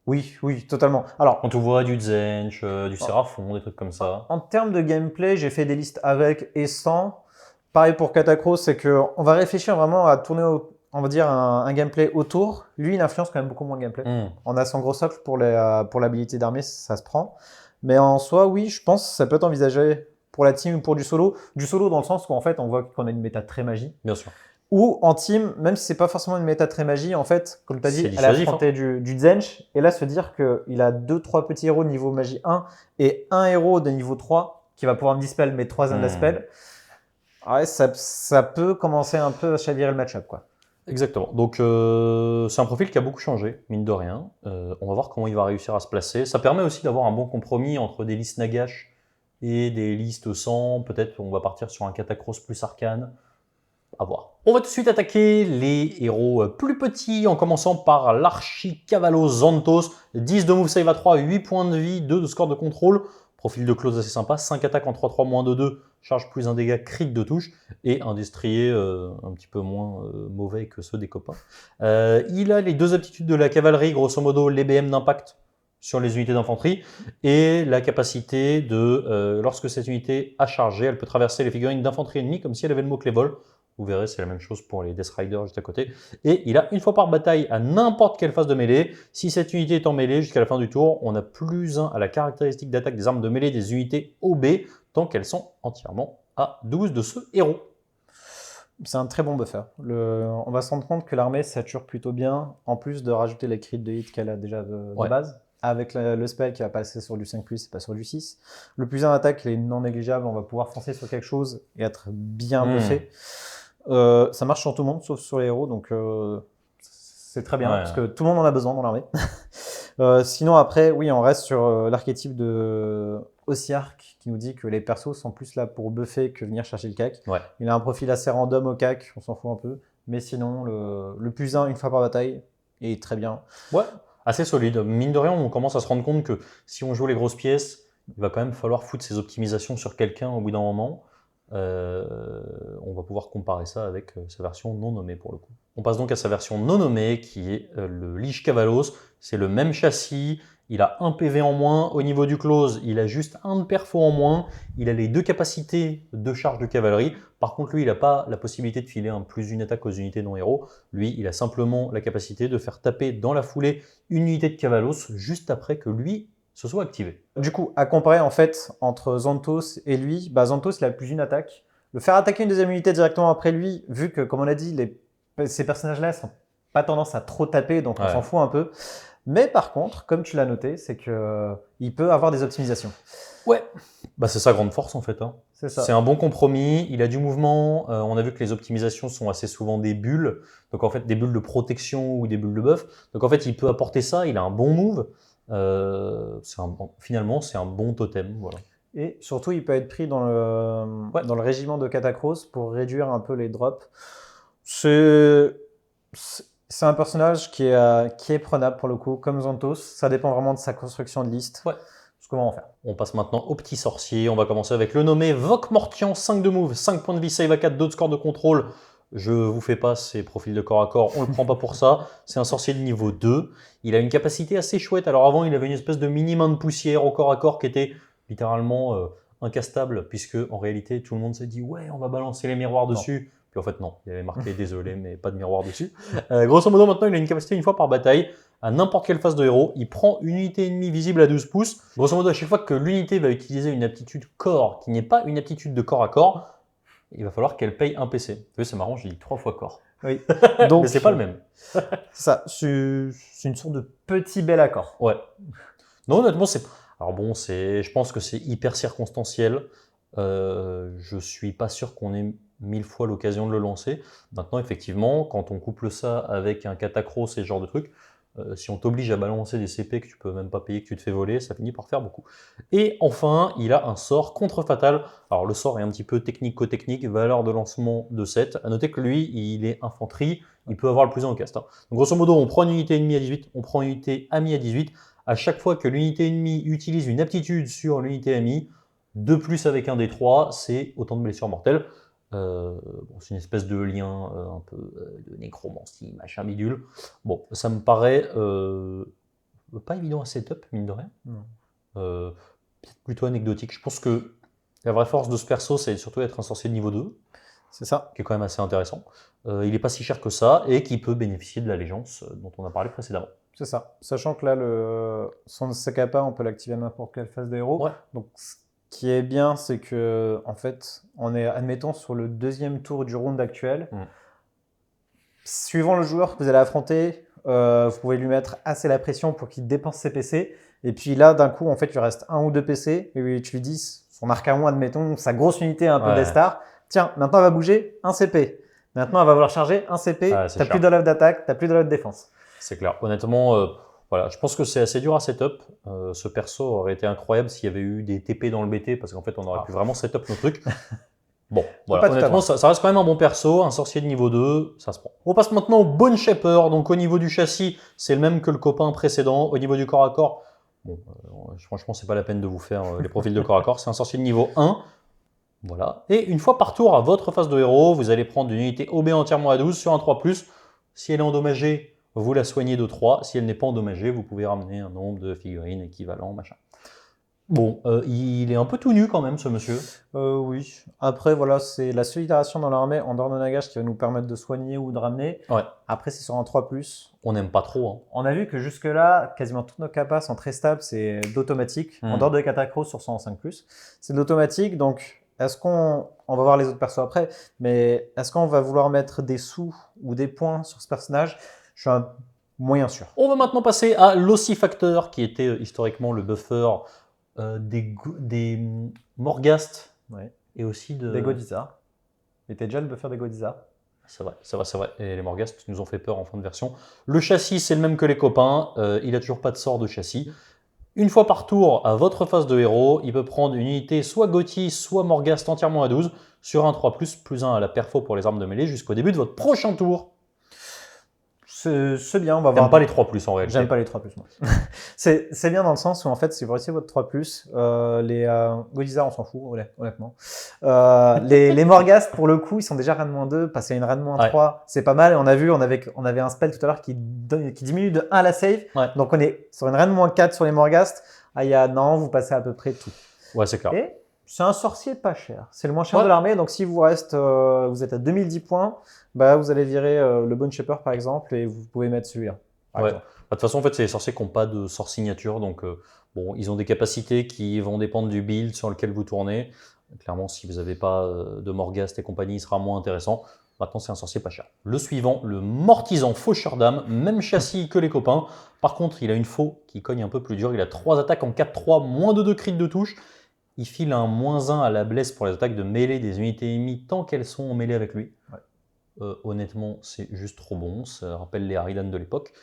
B: Oui, oui, totalement. Alors,
A: quand on voit du Zench, du Seraphon, des trucs comme ça.
B: En termes de gameplay, j'ai fait des listes avec et sans. Pareil pour Katakros, c'est qu'on va réfléchir vraiment à tourner, on va dire, un gameplay autour. Lui, il influence quand même beaucoup moins le gameplay. On a son gros socle pour l'habilité d'armée, ça se prend. Mais en soi, oui, je pense que ça peut être envisagé pour la team ou pour du solo. Du solo dans le sens où en fait, on voit qu'on a une méta très magie.
A: Bien sûr.
B: Ou en team, même si c'est pas forcément une méta très magie, en fait, comme tu as dit, elle a affronté du Zench. Et là, se dire qu'il a 2-3 petits héros de niveau magie 1 et un héros de niveau 3 qui va pouvoir me dispel mes 3 de spell, ouais, ça peut commencer un peu à chavirer le match-up, quoi.
A: Exactement. Donc, c'est un profil qui a beaucoup changé, mine de rien. On va voir comment il va réussir à se placer. Ça permet aussi d'avoir un bon compromis entre des listes Nagash et des listes sans. Peut-être on va partir sur un Katakros plus arcane. À voir. On va tout de suite attaquer les héros plus petits, en commençant par l'Archicavalos Xanthos. 10 de move save à 3, 8 points de vie, 2 de score de contrôle. Profil de close assez sympa, 5 attaques en 3-3, moins de 2, charge plus un dégât crit de touche, et un destrier un petit peu moins mauvais que ceux des copains. Il a les 2 aptitudes de la cavalerie, grosso modo les BM d'impact sur les unités d'infanterie, et la capacité de, lorsque cette unité a chargé, elle peut traverser les figurines d'infanterie ennemie comme si elle avait le mot-clé vol. Vous verrez, c'est la même chose pour les Death Riders juste à côté. Et il a une fois par bataille à n'importe quelle phase de mêlée. Si cette unité est en mêlée jusqu'à la fin du tour, on a +1 à la caractéristique d'attaque des armes de mêlée des unités OB, tant qu'elles sont entièrement à 12 de ce héros.
B: C'est un très bon buffer. On va se rendre compte que l'armée sature plutôt bien, en plus de rajouter les crits de hit qu'elle a déjà de base. Avec le spell qui va passer sur du 5+, et pas sur du 6. Le +1 attaque, il est non négligeable, on va pouvoir foncer sur quelque chose et être bien buffé. Ça marche sur tout le monde, sauf sur les héros, donc c'est très bien, parce que tout le monde en a besoin dans l'armée. Sinon, après, oui, on reste sur l'archétype de Ossiarch, qui nous dit que les persos sont plus là pour buffer que venir chercher le cac. Il a un profil assez random au cac, on s'en fout un peu, mais sinon, le +1 une fois par bataille est très bien.
A: Ouais, assez solide. Mine de rien, on commence à se rendre compte que si on joue les grosses pièces, il va quand même falloir foutre ses optimisations sur quelqu'un au bout d'un moment. On va pouvoir comparer ça avec sa version non nommée pour le coup. On passe donc à sa version non nommée qui est le Lich Cavalos. C'est le même châssis, il a un PV en moins. Au niveau du close, il a juste un de perfo en moins. Il a les 2 capacités de charge de cavalerie. Par contre, lui, il n'a pas la possibilité de filer un +1 attaque aux unités non-héros. Lui, il a simplement la capacité de faire taper dans la foulée une unité de Cavalos juste après que lui se soit activé.
B: Du coup, à comparer en fait entre Xanthos et lui, Xanthos il a +1 attaque. Le faire attaquer une deuxième unité directement après lui, vu que comme on a dit, ces personnages-là n'ont pas tendance à trop taper, donc on s'en fout un peu. Mais par contre, comme tu l'as noté, c'est qu'il peut avoir des optimisations.
A: Ouais, c'est sa grande force en fait. Hein.
B: C'est ça.
A: C'est un bon compromis, il a du mouvement, on a vu que les optimisations sont assez souvent des bulles, donc en fait des bulles de protection ou des bulles de buff. Donc en fait il peut apporter ça, il a un bon move. Finalement, c'est un bon totem. Voilà.
B: Et surtout, il peut être pris dans le régiment de Katakros pour réduire un peu les drops. C'est un personnage qui est prenable pour le coup, comme Xanthos. Ça dépend vraiment de sa construction de liste. Comment on va faire.
A: On passe maintenant au petit sorcier. On va commencer avec le nommé Vok Mortian, 5 de move, 5 points de vie, save à 4, 2 de score de contrôle. Je vous fais pas ses profils de corps à corps, on le prend pas pour ça. C'est un sorcier de niveau 2. Il a une capacité assez chouette. Alors avant, il avait une espèce de mini main de poussière au corps à corps qui était littéralement incastable, puisque en réalité, tout le monde s'est dit ouais, on va balancer les miroirs dessus. Puis en fait, non, il avait marqué désolé, mais pas de miroir dessus. Grosso modo, maintenant, il a une capacité une fois par bataille. À n'importe quelle phase de héros, il prend une unité ennemie visible à 12 pouces. Grosso modo, à chaque fois que l'unité va utiliser une aptitude corps qui n'est pas une aptitude de corps à corps, il va falloir qu'elle paye un PC. Vous voyez, c'est marrant, j'ai dit 3 fois corps.
B: Oui.
A: Donc, mais c'est pas le même.
B: Ça, c'est une sorte de petit bel accord.
A: Ouais. Non, honnêtement, c'est. Alors bon, je pense que c'est hyper circonstanciel. Je suis pas sûr qu'on ait 1000 fois l'occasion de le lancer. Maintenant, effectivement, quand on couple ça avec un catacros et ce genre de trucs, si on t'oblige à balancer des CP que tu peux même pas payer, que tu te fais voler, ça finit par faire beaucoup. Et enfin, il a un sort contre-fatal. Alors le sort est un petit peu technico-technique, valeur de lancement de 7. À noter que lui, il est infanterie, il peut avoir le plus 1 au cast. Donc grosso modo, on prend une unité ennemie à 18, on prend une unité amie à 18. À chaque fois que l'unité ennemie utilise une aptitude sur l'unité amie, 2 plus avec un des 3, c'est autant de blessures mortelles. Bon, c'est une espèce de lien un peu de nécromancie, machin bidule. Bon, ça me paraît pas évident à setup, mine de rien. Peut-être plutôt anecdotique. Je pense que la vraie force de ce perso, c'est surtout être un sorcier de niveau 2.
B: C'est ça.
A: Qui est quand même assez intéressant. Il n'est pas si cher que ça et qui peut bénéficier de l'allégeance dont on a parlé précédemment.
B: C'est ça. Sachant que là, son Sakapa, on peut l'activer à n'importe quelle phase de héros.
A: Ouais.
B: Donc, ce qui est bien, c'est que, en fait, on est, admettons, sur le 2e tour du round actuel. Suivant le joueur que vous allez affronter, vous pouvez lui mettre assez la pression pour qu'il dépense ses PC. Et puis là, d'un coup, en fait, il lui reste 1 ou 2 PC. Et tu lui dis, son Archaon, admettons, sa grosse unité un peu des stars. Tiens, maintenant, elle va bouger 1 CP. Maintenant, elle va vouloir charger 1 CP. Tu n'as plus de level d'attaque, tu n'as plus de level de défense.
A: C'est clair. Honnêtement, voilà, je pense que c'est assez dur à setup. Ce perso aurait été incroyable s'il y avait eu des TP dans le BT, parce qu'en fait, on aurait pu vraiment setup nos trucs. Bon, voilà. Honnêtement, ça reste quand même un bon perso, un sorcier de niveau 2, ça se prend. On passe maintenant au Bone Shaper. Donc, au niveau du châssis, c'est le même que le copain précédent. Au niveau du corps à corps, bon, franchement, c'est pas la peine de vous faire les profils de corps à corps. C'est un sorcier de niveau 1. Voilà. Et une fois par tour, à votre phase de héros, vous allez prendre une unité OB entièrement à 12 sur un 3+. Si elle est endommagée, vous la soignez de 3. Si elle n'est pas endommagée, vous pouvez ramener un nombre de figurines équivalent, machin. Bon, il est un peu tout nu quand même, ce monsieur.
B: Oui. Après, voilà, c'est la seule itération dans l'armée en dehors de Nagash qui va nous permettre de soigner ou de ramener.
A: Ouais.
B: Après, c'est sur un 3+.
A: On n'aime pas trop. Hein.
B: On a vu que jusque-là, quasiment toutes nos capas sont très stables, c'est d'automatique. En dehors de Catacross sur 105+. C'est de l'automatique, donc est-ce qu'on va voir les autres persos après, mais est-ce qu'on va vouloir mettre des sous ou des points sur ce personnage? Je suis un moyen sûr.
A: On va maintenant passer à l'Ossifacteur, qui était historiquement le buffer des Morghast et aussi
B: des Godiza. Il était déjà le buffer des Godiza.
A: C'est vrai, c'est vrai, c'est vrai. Et les Morghast nous ont fait peur en fin de version. Le châssis, c'est le même que les copains. Il n'a toujours pas de sort de châssis. Une fois par tour, à votre phase de héros, il peut prendre une unité soit Gothi, soit Morghast entièrement à 12 sur un 3+, plus 1 à la perfo pour les armes de mêlée jusqu'au début de votre prochain tour.
B: C'est bien, on va voir.
A: J'aime pas les 3+, en réalité.
B: J'aime pas les 3+, moi. C'est bien dans le sens où, en fait, si vous réussissez votre 3+, les Godiza, on s'en fout, honnêtement. Les Morghast, pour le coup, ils sont déjà RAN-2, passer à une RAN-3, c'est pas mal. Et on a vu, on avait un spell tout à l'heure qui diminue de 1 à la save.
A: Ouais.
B: Donc, on est sur une RAN-4 sur les Morghast. Non, vous passez à peu près tout.
A: Ouais, c'est clair.
B: Et c'est un sorcier pas cher. C'est le moins cher de l'armée. Donc, si vous êtes à 2010 points, bah, vous allez virer le Bone Shaper, par exemple, et vous pouvez mettre celui-là.
A: Ouais. De toute façon, en fait, c'est les sorciers qui n'ont pas de sort signature. Donc, bon, ils ont des capacités qui vont dépendre du build sur lequel vous tournez. Clairement, si vous n'avez pas de Morghast et compagnie, il sera moins intéressant. Maintenant, c'est un sorcier pas cher. Le suivant, le Mortisan Faucheur d'âme, même châssis que les copains. Par contre, il a une faux qui cogne un peu plus dur. Il a 3 attaques en 4-3, moins de 2 crits de touche. Il file un -1 à la blesse pour les attaques de mêlée des unités ennemies tant qu'elles sont en mêlée avec lui. Ouais. Honnêtement, c'est juste trop bon. Ça rappelle les Aridan de l'époque.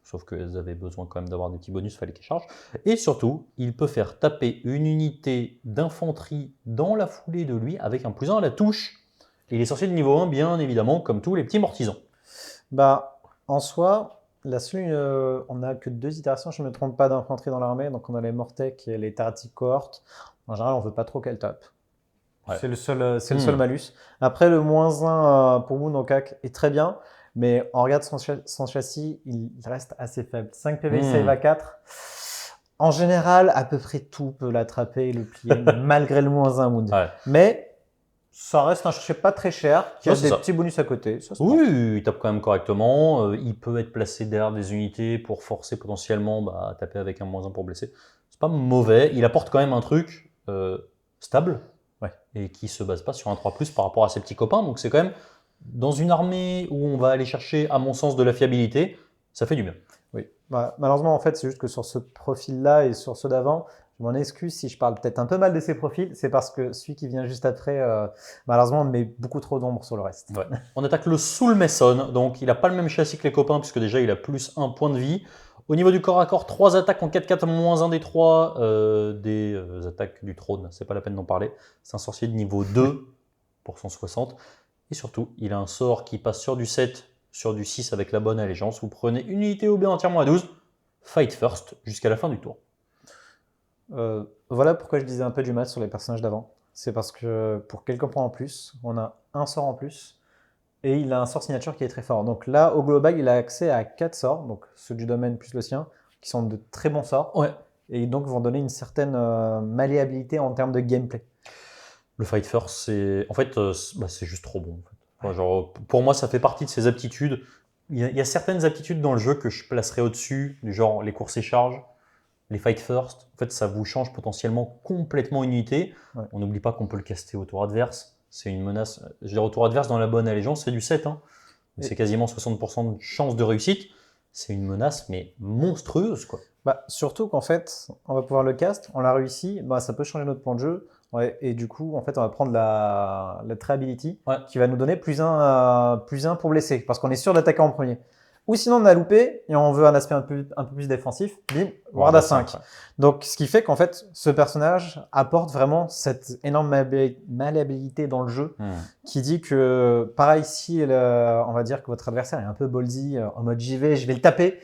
A: Sauf qu'elles avaient besoin quand même d'avoir des petits bonus, il fallait qu'elles chargent. Et surtout, il peut faire taper une unité d'infanterie dans la foulée de lui avec un +1 à la touche. Et les sorciers de niveau 1, bien évidemment, comme tous les petits mortisans.
B: Bah, en soi, on n'a que 2 itérations, je ne me trompe pas, d'infanterie dans l'armée. Donc on a les Mortec et les Taratic Cohortes. En général, on ne veut pas trop qu'elles tapent.
A: Ouais.
B: C'est le seul malus. Après, le -1 pour Wundokak est très bien, mais on regarde son châssis, il reste assez faible. 5 PV, save à 4. En général, à peu près tout peut l'attraper et le plier, malgré le -1 Wound.
A: Ouais.
B: Mais ça reste un châssis pas très cher, qui a
A: c'est
B: des
A: ça.
B: petits bonus à côté. Ça se
A: Oui,
B: prend.
A: il tape quand même correctement. Il peut être placé derrière des unités pour forcer potentiellement à taper avec un -1 pour blesser. C'est pas mauvais. Il apporte quand même un truc stable et qui se base pas sur un 3+ par rapport à ses petits copains. Donc c'est quand même dans une armée où on va aller chercher, à mon sens, de la fiabilité. Ça fait du bien.
B: Oui. Bah, malheureusement, en fait, c'est juste que sur ce profil-là et sur ceux d'avant, je m'en excuse si je parle peut-être un peu mal de ces profils. C'est parce que celui qui vient juste après, malheureusement, met beaucoup trop d'ombre sur le reste.
A: Ouais. On attaque le Soul Mason. Donc il n'a pas le même châssis que les copains, puisque déjà il a +1 point de vie. Au niveau du corps à corps, 3 attaques en 4-4, -1 des 3 des attaques du trône. C'est pas la peine d'en parler. C'est un sorcier de niveau 2 pour 160. Et surtout, il a un sort qui passe sur du 7, sur du 6 avec la bonne allégeance. Vous prenez une unité OB entièrement à 12, fight first, jusqu'à la fin du tour.
B: Voilà pourquoi je disais un peu du mal sur les personnages d'avant. C'est parce que pour quelques points en plus, on a un sort en plus. Et il a un sort signature qui est très fort. Donc là, au global, il a accès à 4 sorts, donc ceux du domaine plus le sien, qui sont de très bons sorts.
A: Ouais.
B: Et donc vont donner une certaine malléabilité en termes de gameplay.
A: Le fight first, c'est en fait, c'est juste trop bon. En fait. Enfin, genre, pour moi, ça fait partie de ces aptitudes. Il y a certaines aptitudes dans le jeu que je placerais au-dessus, du genre les courses et charges, les fight first. En fait, ça vous change potentiellement complètement une unité.
B: Ouais.
A: On n'oublie pas qu'on peut le caster au tour adverse. C'est une menace. Je veux dire, au tour adverse, dans la bonne allégeance, c'est du 7. Hein. C'est quasiment 60% de chance de réussite. C'est une menace, mais monstrueuse, quoi.
B: Bah, surtout qu'en fait, on va pouvoir le cast, on l'a réussi, bah, ça peut changer notre plan de jeu. Ouais, et du coup, en fait, on va prendre la Try-Ability qui va nous donner +1 pour blesser, parce qu'on est sûr d'attaquer en premier. Ou sinon, on a loupé et on veut un aspect un peu plus défensif, bim, ward à 5. Ouais. Donc, ce qui fait qu'en fait, ce personnage apporte vraiment cette énorme malléabilité dans le jeu qui dit que, pareil, si on va dire que votre adversaire est un peu ballsy, en mode j'y vais, je vais le taper,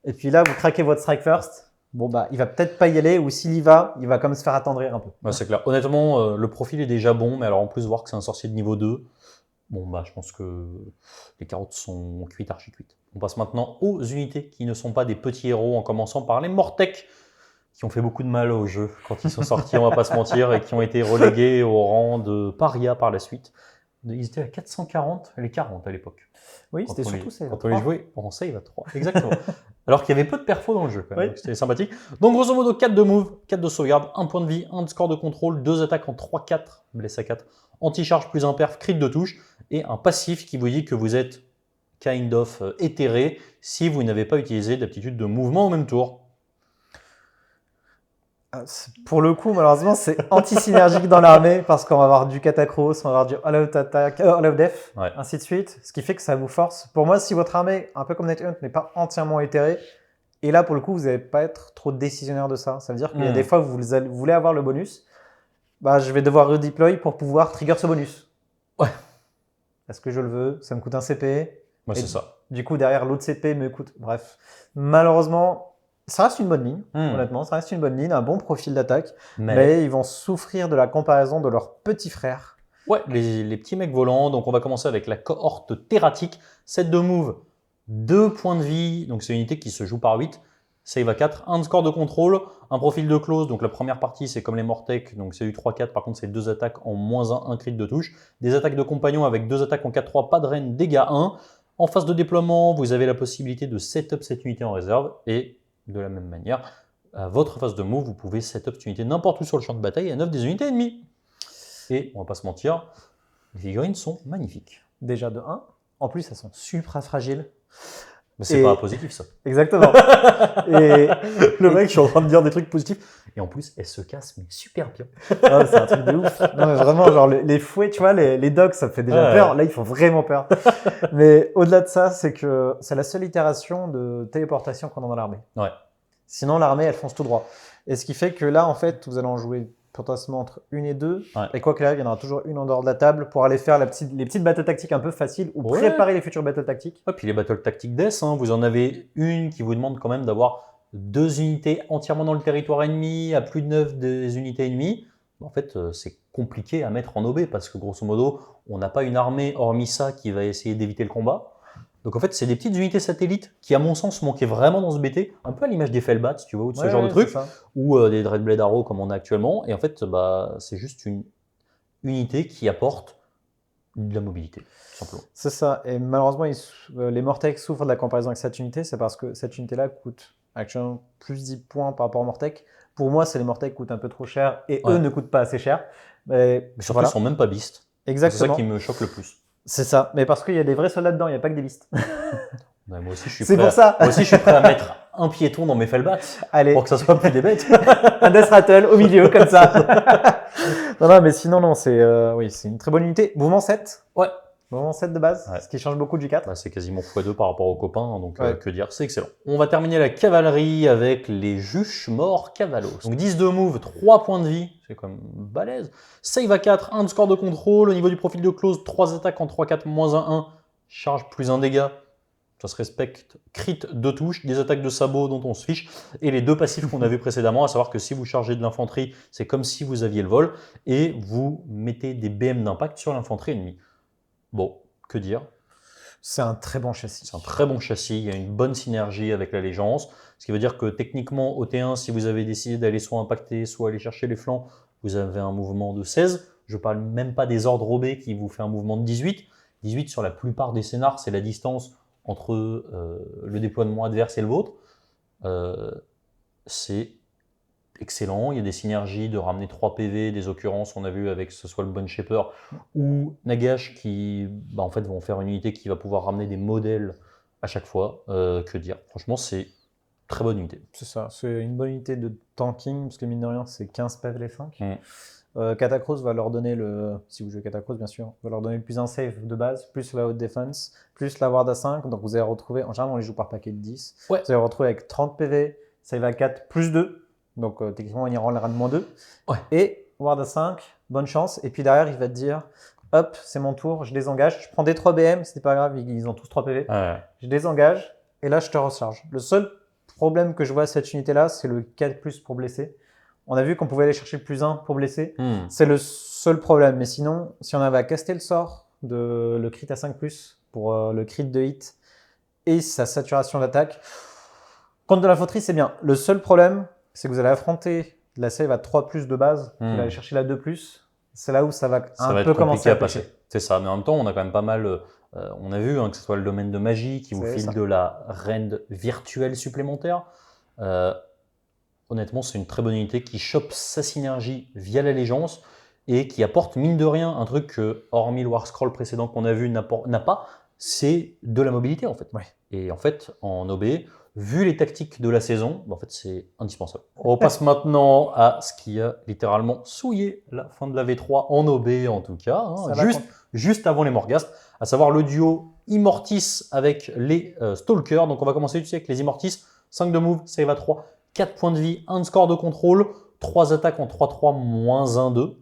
B: et puis là, vous craquez votre strike first, bon bah, il va peut-être pas y aller, ou s'il y va, il va comme se faire attendrir un peu.
A: Ouais, c'est clair. Honnêtement, le profil est déjà bon, mais alors en plus, voir que c'est un sorcier de niveau 2, bon bah, je pense que les carottes sont cuites, archi cuites. On passe maintenant aux unités qui ne sont pas des petits héros, en commençant par les Mortec, qui ont fait beaucoup de mal au jeu quand ils sont sortis, on va pas se mentir, et qui ont été relégués au rang de paria par la suite. Ils étaient à 440, les 40 à l'époque.
B: Oui, c'était surtout ça.
A: Quand on les jouait en save à 3. Exactement. Alors qu'il y avait peu de perfos dans le jeu, quand même. C'était sympathique. Donc, grosso modo, 4 de move, 4 de sauvegarde, 1 point de vie, 1 de score de contrôle, 2 attaques en 3-4, blesse à 4, anti-charge plus un perf, crit de touche, et un passif qui vous dit que vous êtes kind of éthéré si vous n'avez pas utilisé d'aptitude de mouvement au même tour.
B: Pour le coup, malheureusement, c'est anti-synergique dans l'armée parce qu'on va avoir du Catacross, on va avoir du All-Out Attack, All-Out Death, ainsi de suite. Ce qui fait que ça vous force. Pour moi, si votre armée, un peu comme Night Hunt, n'est pas entièrement éthérée, et là, pour le coup, vous n'allez pas être trop décisionnaire de ça. Ça veut dire qu'il y a des fois où vous voulez avoir le bonus, bah, je vais devoir redeploy pour pouvoir trigger ce bonus.
A: Ouais.
B: Est-ce que je le veux? Ça me coûte un CP.
A: Ouais, c'est ça.
B: Du coup, derrière, l'autre CP me coûte. Bref. Malheureusement, ça reste une bonne ligne, honnêtement. Ça reste une bonne ligne, un bon profil d'attaque. Mais ils vont souffrir de la comparaison de leurs petits frères.
A: Ouais, les petits mecs volants. Donc, on va commencer avec la cohorte terratique. 7 de move, 2 points de vie. Donc, c'est une unité qui se joue par 8. Save à 4, 1 de score de contrôle, un profil de close. Donc, la première partie, c'est comme les Mortec. Donc, c'est du 3-4. Par contre, c'est 2 attaques en -1, 1 crit de touche. Des attaques de compagnon avec 2 attaques en 4-3, pas de reine, dégâts 1. En phase de déploiement, vous avez la possibilité de setup cette unité en réserve. Et de la même manière, à votre phase de move, vous pouvez setup cette unité n'importe où sur le champ de bataille à 9 des unités ennemies. Et on va pas se mentir, les figurines sont magnifiques.
B: Déjà de 1. En plus, elles sont super fragiles.
A: Mais c'est pas positif ça.
B: Exactement. Et
A: le mec, je suis en train de dire des trucs positifs. Et en plus, elle se casse, mais super bien.
B: Ah, c'est un truc de ouf. Non, mais vraiment, genre les fouets, tu vois, les dogs, ça me fait déjà peur. Là, ils font vraiment peur. Mais au-delà de ça, c'est que c'est la seule itération de téléportation qu'on a dans l'armée.
A: Ouais.
B: Sinon, l'armée, elle fonce tout droit. Et ce qui fait que là, en fait, vous allez en jouer potentiellement entre 1 et 2. Ouais. Et quoi qu'il arrive, il y en aura toujours une en dehors de la table pour aller faire les petites battles tactiques un peu faciles ou préparer les futures battles tactiques.
A: Et puis les battles tactiques death, vous en avez une qui vous demande quand même d'avoir 2 unités entièrement dans le territoire ennemi à plus de 9 des unités ennemies. en fait, c'est compliqué à mettre en OB parce que grosso modo, on n'a pas une armée hormis ça qui va essayer d'éviter le combat. Donc en fait, c'est des petites unités satellites qui, à mon sens, manquaient vraiment dans ce BT, un peu à l'image des Fellbats, tu vois, ou de ce genre de trucs, ou des Dreadblade Arrow comme on a actuellement. Et en fait, c'est juste une unité qui apporte de la mobilité, tout simplement.
B: C'est ça. Et malheureusement, les Mortec souffrent de la comparaison avec cette unité, c'est parce que cette unité-là coûte actuellement plus 10 points par rapport aux Mortec. Pour moi, c'est les Mortec qui coûtent un peu trop cher et eux ne coûtent pas assez cher. Mais
A: surtout, voilà. Ils sont même pas beasts.
B: Exactement.
A: C'est ça qui me choque le plus.
B: C'est ça, mais parce qu'il y a des vrais soldats dedans, il n'y a pas que des beasts.
A: Moi aussi, je suis
B: c'est pour ça.
A: Moi aussi, je suis prêt à mettre un piéton dans mes Fellbats.
B: Allez.
A: Pour que ça soit plus des bêtes.
B: Un Death Rattle au milieu, comme ça. non, mais sinon, non, c'est une très bonne unité. Mouvement 7.
A: Ouais.
B: Mouvement 7 de base, ce qui change beaucoup du 4.
A: C'est quasiment x2 par rapport aux copains, hein, donc que dire, c'est excellent. On va terminer la cavalerie avec les Juches Morts Cavalos. Donc 10 de move, 3 points de vie, c'est comme balèze. Save à 4, 1 de score de contrôle. Au niveau du profil de close, 3 attaques en 3-4, moins 1-1. Charge plus 1 dégât. Ça se respecte. Crit 2 touches, des attaques de sabot dont on se fiche. Et les 2 passifs qu'on a vus précédemment, à savoir que si vous chargez de l'infanterie, c'est comme si vous aviez le vol. Et vous mettez des BM d'impact sur l'infanterie ennemie. Bon, que dire?
B: C'est un très bon châssis.
A: C'est un très bon châssis, il y a une bonne synergie avec l'allégeance, ce qui veut dire que techniquement au T1, si vous avez décidé d'aller soit impacter, soit aller chercher les flancs, vous avez un mouvement de 16. Je ne parle même pas des ordres OB qui vous fait un mouvement de 18. 18 sur la plupart des scénars, c'est la distance entre le déploiement adverse et le vôtre. C'est excellent, il y a des synergies de ramener 3 PV, des occurrences, on a vu avec que ce soit le Bone Shaper ou Nagash qui en fait vont faire une unité qui va pouvoir ramener des modèles à chaque fois. Que dire, franchement c'est très bonne unité.
B: C'est ça, c'est une bonne unité de tanking, parce que mine de rien c'est 15 PV les 5. Catacross va leur donner si vous jouez Catacross bien sûr, va leur donner le plus un save de base, plus la haute défense, plus la ward à 5, donc vous allez retrouver, en général on les joue par paquet de 10, vous allez retrouver avec 30 PV, save à 4, plus 2. Donc techniquement, on ira en moins 2. Et Ward à 5, bonne chance. Et puis derrière, il va te dire, hop, c'est mon tour, je désengage. Je prends des 3 BM, c'est pas grave, ils ont tous 3 PV. Je désengage et là, je te recharge. Le seul problème que je vois à cette unité-là, c'est le 4+ pour blesser. On a vu qu'on pouvait aller chercher le plus 1 pour blesser. C'est le seul problème. Mais sinon, si on avait à caster le sort de le crit à 5+, pour le crit de hit et sa saturation d'attaque, contre de l'infanterie, c'est bien. Le seul problème, c'est que vous allez affronter la save à 3+ de base, vous allez aller chercher la 2+. C'est là où ça va un peu commencer à passer.
A: C'est ça, mais en même temps, on a quand même pas mal. On a vu que ce soit le domaine de magie qui vous file de la rend virtuelle supplémentaire. Honnêtement, c'est une très bonne unité qui chope sa synergie via l'allégeance et qui apporte, mine de rien, un truc que, hormis le War Scroll précédent qu'on a vu, n'a pas, c'est de la mobilité en fait. Et en fait, en OB, vu les tactiques de la saison, en fait, c'est indispensable. On passe maintenant à ce qui a littéralement souillé la fin de la V3 en OB en tout cas, hein, juste avant les Morghast, à savoir le duo Immortis avec les Stalkers. Donc on va commencer tout de suite avec les Immortis. 5 de move, save à 3, 4 points de vie, 1 de score de contrôle, 3 attaques en 3-3, moins 1-2.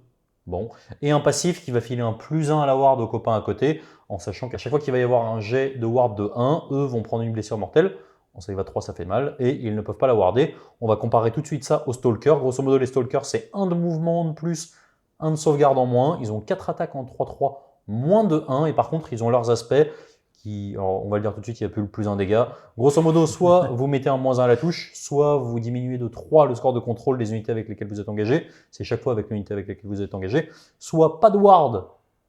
A: Bon. Et un passif qui va filer un +1 à la ward aux copains à côté, en sachant qu'à chaque fois qu'il va y avoir un jet de ward de 1, eux vont prendre une blessure mortelle. En save à 3, ça fait mal, et ils ne peuvent pas la warder. On va comparer tout de suite ça aux Stalkers. Grosso modo, les Stalkers, c'est 1 de mouvement de plus, 1 de sauvegarde en moins. Ils ont 4 attaques en 3-3, moins de 1, et par contre, ils ont leurs aspects qui, alors, on va le dire tout de suite, il n'y a plus le +1 dégâts. Grosso modo, soit vous mettez un -1 à la touche, soit vous diminuez de 3 le score de contrôle des unités avec lesquelles vous êtes engagé. C'est chaque fois avec l'unité avec laquelle vous êtes engagé. Soit pas de ward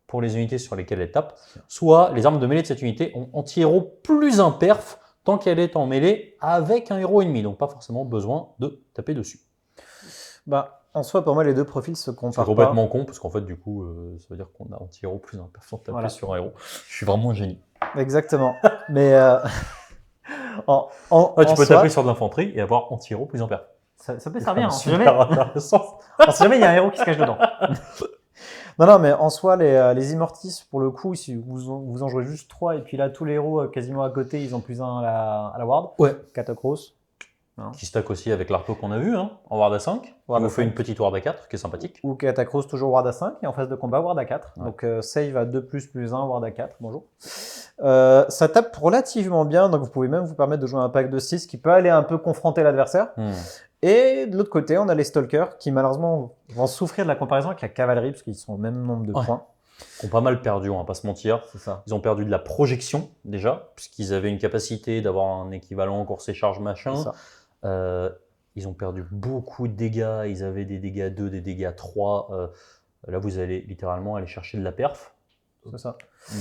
A: pour les unités sur lesquelles elles tapent, soit les armes de mêlée de cette unité ont anti-héros +1 perf, tant qu'elle est en mêlée avec un héros ennemi, donc pas forcément besoin de taper dessus.
B: En soi, pour moi, les deux profils se comparent.
A: C'est complètement con, parce qu'en fait, du coup, ça veut dire qu'on a anti-héros +1 perf sans taper sur un héros. Je suis vraiment un génie.
B: Exactement. Mais
A: tu peux taper sur de l'infanterie et avoir anti-héros +1 perf.
B: Ça peut servir, on sait jamais. On sait jamais, il y a un héros qui se cache dedans. Non, mais en soi, les Immortis, pour le coup, si vous en jouez juste 3, et puis là, tous les héros quasiment à côté, ils ont +1 à la ward. Catacross.
A: Qui stack aussi avec l'arto qu'on a vu, hein, en ward à 5. Qui vous fait une petite ward à 4, qui est sympathique.
B: Ou Catacross, toujours ward à 5, et en phase de combat, ward à 4. Donc save à 2+, +1, ward à 4. Bonjour. Ça tape relativement bien, donc vous pouvez même vous permettre de jouer un pack de 6 qui peut aller un peu confronter l'adversaire. Et de l'autre côté, on a les Stalkers qui malheureusement vont souffrir de la comparaison avec la cavalerie parce qu'ils sont au même nombre de points.
A: Ils ont pas mal perdu, on va pas se mentir.
B: C'est ça.
A: Ils ont perdu de la projection déjà, puisqu'ils avaient une capacité d'avoir un équivalent course et charge machin. Ils ont perdu beaucoup de dégâts. Ils avaient des dégâts 2, des dégâts 3. Là, vous allez littéralement aller chercher de la perf.
B: C'est ça.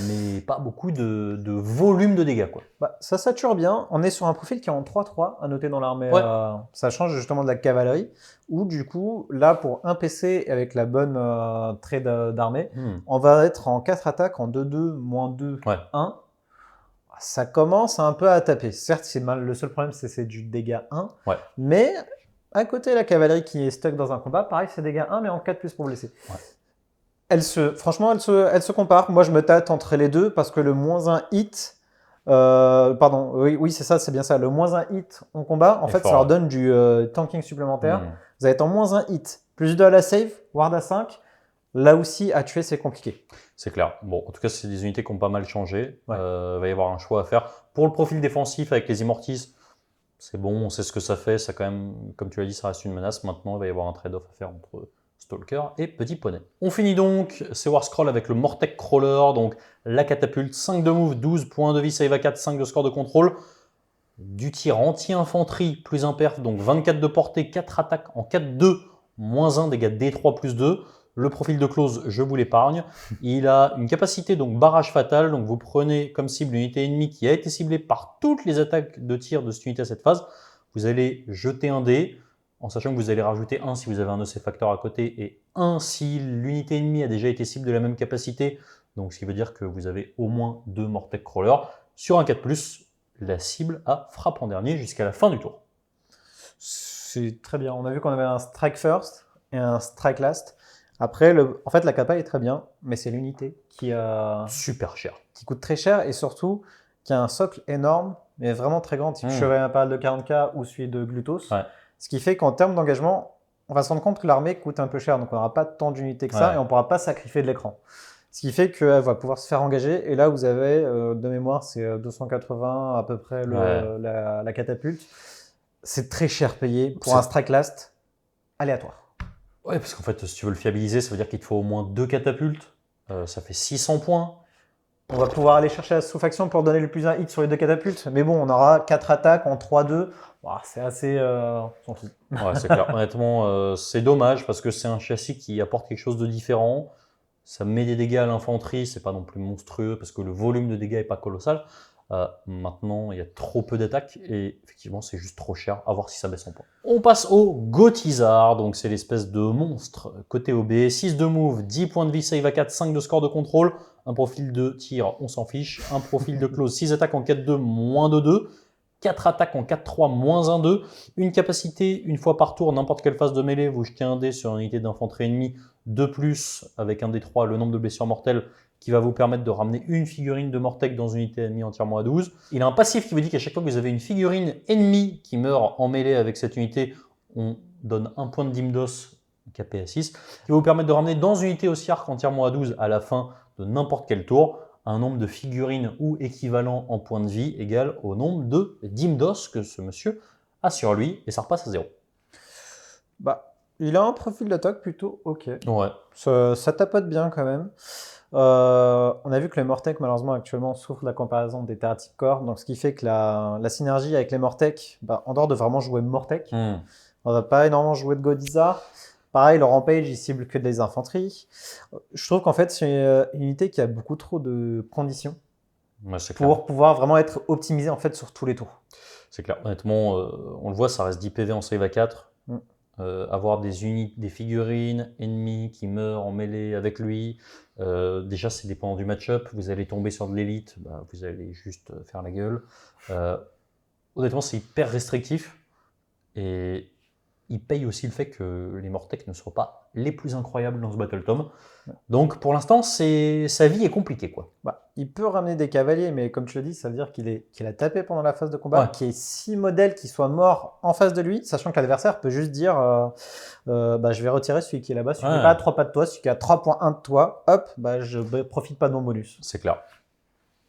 A: Mais pas beaucoup de volume de dégâts, quoi.
B: Bah, ça sature bien. On est sur un profil qui est en 3-3 à noter dans l'armée.
A: Ouais.
B: Ça change justement de la cavalerie. Où du coup, là, pour un PC avec la bonne trait d'armée, on va être en 4 attaques, en 2-2, -2, 1. Ça commence un peu à taper. Certes, c'est mal. Le seul problème, c'est du dégât 1. Mais à côté, la cavalerie qui est stuck dans un combat, pareil, c'est dégât 1, mais en 4+ pour blesser. Franchement, elle se compare. Moi, je me tâte entre les deux parce que le -1 hit, oui, c'est ça, c'est bien ça. Le -1 hit en combat, en fait, ça leur donne du tanking supplémentaire. Vous allez être en -1 hit, +2 à la save, ward à 5. Là aussi, à tuer, c'est compliqué.
A: C'est clair. Bon, en tout cas, c'est des unités qui ont pas mal changé. Il va y avoir un choix à faire. Pour le profil défensif avec les Immortis, c'est bon, on sait ce que ça fait. Ça quand même, comme tu l'as dit, ça reste une menace. Maintenant, il va y avoir un trade-off à faire entre Stalker et Petit Poney. On finit donc ces War Scroll avec le Mortek Crawler, donc la catapulte, 5 de move, 12 points de vie, save à 4, 5 de score de contrôle, du tir anti-infanterie plus un perf, donc 24 de portée, 4 attaques en 4-2, -1 dégâts D3 +2. Le profil de close, je vous l'épargne. Il a une capacité, donc barrage fatal, donc vous prenez comme cible une unité ennemie qui a été ciblée par toutes les attaques de tir de cette unité à cette phase. Vous allez jeter un dé, en sachant que vous allez rajouter 1 si vous avez un de ces facteurs à côté et 1 si l'unité ennemie a déjà été cible de la même capacité. Donc ce qui veut dire que vous avez au moins 2 Mortek Crawler. Sur un 4+, la cible a frappe en dernier jusqu'à la fin du tour.
B: C'est très bien. On a vu qu'on avait un strike first et un strike last. Après, en fait, la capa est très bien, mais c'est l'unité qui
A: super cher,
B: qui coûte très cher et surtout qui a un socle énorme, mais vraiment très grand, type chevet impérial de 40K ou celui de Glutos. Ce qui fait qu'en termes d'engagement, on va se rendre compte que l'armée coûte un peu cher, donc on n'aura pas tant d'unités que ça et on ne pourra pas sacrifier de l'écran. Ce qui fait qu'elle va pouvoir se faire engager. Et là, vous avez, de mémoire, c'est 280 à peu près la catapulte. C'est très cher payé pour un strike last aléatoire.
A: Ouais, parce qu'en fait, si tu veux le fiabiliser, ça veut dire qu'il te faut au moins 2 catapultes. Ça fait 600 points.
B: On va pouvoir aller chercher la sous-faction pour donner le +1 hit sur les 2 catapultes. Mais bon, on aura 4 attaques en 3-2. C'est assez...
A: Ouais, c'est clair. Honnêtement, c'est dommage parce que c'est un châssis qui apporte quelque chose de différent. Ça met des dégâts à l'infanterie, c'est pas non plus monstrueux parce que le volume de dégâts est pas colossal. Maintenant, il y a trop peu d'attaques et effectivement, c'est juste trop cher. À voir si ça baisse en points. On passe au Gothizar, donc c'est l'espèce de monstre côté OB. 6 de move, 10 points de vie, save à 4, 5 de score de contrôle. Un profil de tir, on s'en fiche. Un profil de close, 6 attaques en 4-2, -2. 4 attaques en 4-3, -1-2. Une capacité, une fois par tour, n'importe quelle phase de mêlée, vous jetez un dé sur une unité d'infanterie ennemie, 2+, avec un D3, le nombre de blessures mortelles, qui va vous permettre de ramener une figurine de Mortek dans une unité ennemie entièrement à 12. Il a un passif qui vous dit qu'à chaque fois que vous avez une figurine ennemie qui meurt en mêlée avec cette unité, on donne un point de Dimdos, KP à 6, qui va vous permettre de ramener dans une unité aussi arc entièrement à 12 à la fin de n'importe quel tour, un nombre de figurines ou équivalent en points de vie égal au nombre de Dimdos que ce monsieur a sur lui, et ça repasse à 0.
B: Il a un profil d'attaque plutôt ok.
A: Ouais.
B: Ça tapote bien quand même. On a vu que les Mortek, malheureusement, actuellement, souffrent de la comparaison des Terra Type Core. Donc, ce qui fait que la synergie avec les Mortek, en dehors de vraiment jouer Mortek, on va pas énormément jouer de Gothizar. Pareil, le Rampage, il cible que des infanteries. Je trouve qu'en fait, c'est une unité qui a beaucoup trop de conditions pour pouvoir vraiment être optimisée en fait, sur tous les tours.
A: C'est clair. Honnêtement, on le voit, ça reste 10 PV en save à 4. Avoir des figurines ennemies qui meurent en mêlée avec lui, déjà c'est dépendant du match-up, vous allez tomber sur de l'élite, vous allez juste faire la gueule. Honnêtement c'est hyper restrictif et il paye aussi le fait que les Mortek ne soient pas les plus incroyables dans ce Battle Tome. Donc pour l'instant sa vie est compliquée quoi.
B: Il peut ramener des cavaliers, mais comme tu le dis, ça veut dire qu'il a tapé pendant la phase de combat, qu'il y ait 6 modèles qui soient morts en face de lui, sachant que l'adversaire peut juste dire je vais retirer celui qui est là-bas, celui qui n'est pas à 3 pas de toi, celui qui est à 3.1 de toi, hop, je ne profite pas de mon bonus.
A: C'est clair.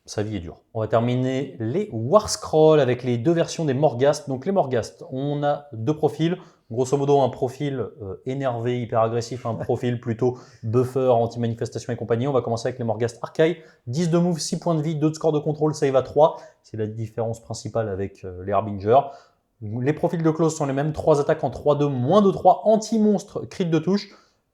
A: sa vie est dure. On va terminer les War Scroll avec les deux versions des Morghast. Donc les Morghast, on a deux profils. Grosso modo, un profil énervé, hyper agressif, un profil plutôt buffer, anti-manifestation et compagnie. On va commencer avec les Morghast Archaï. 10 de move, 6 points de vie, 2 de score de contrôle, save à 3. C'est la différence principale avec les Harbinger. Les profils de close sont les mêmes. 3 attaques en 3-2, moins de 3, anti-monstre, crit de touche.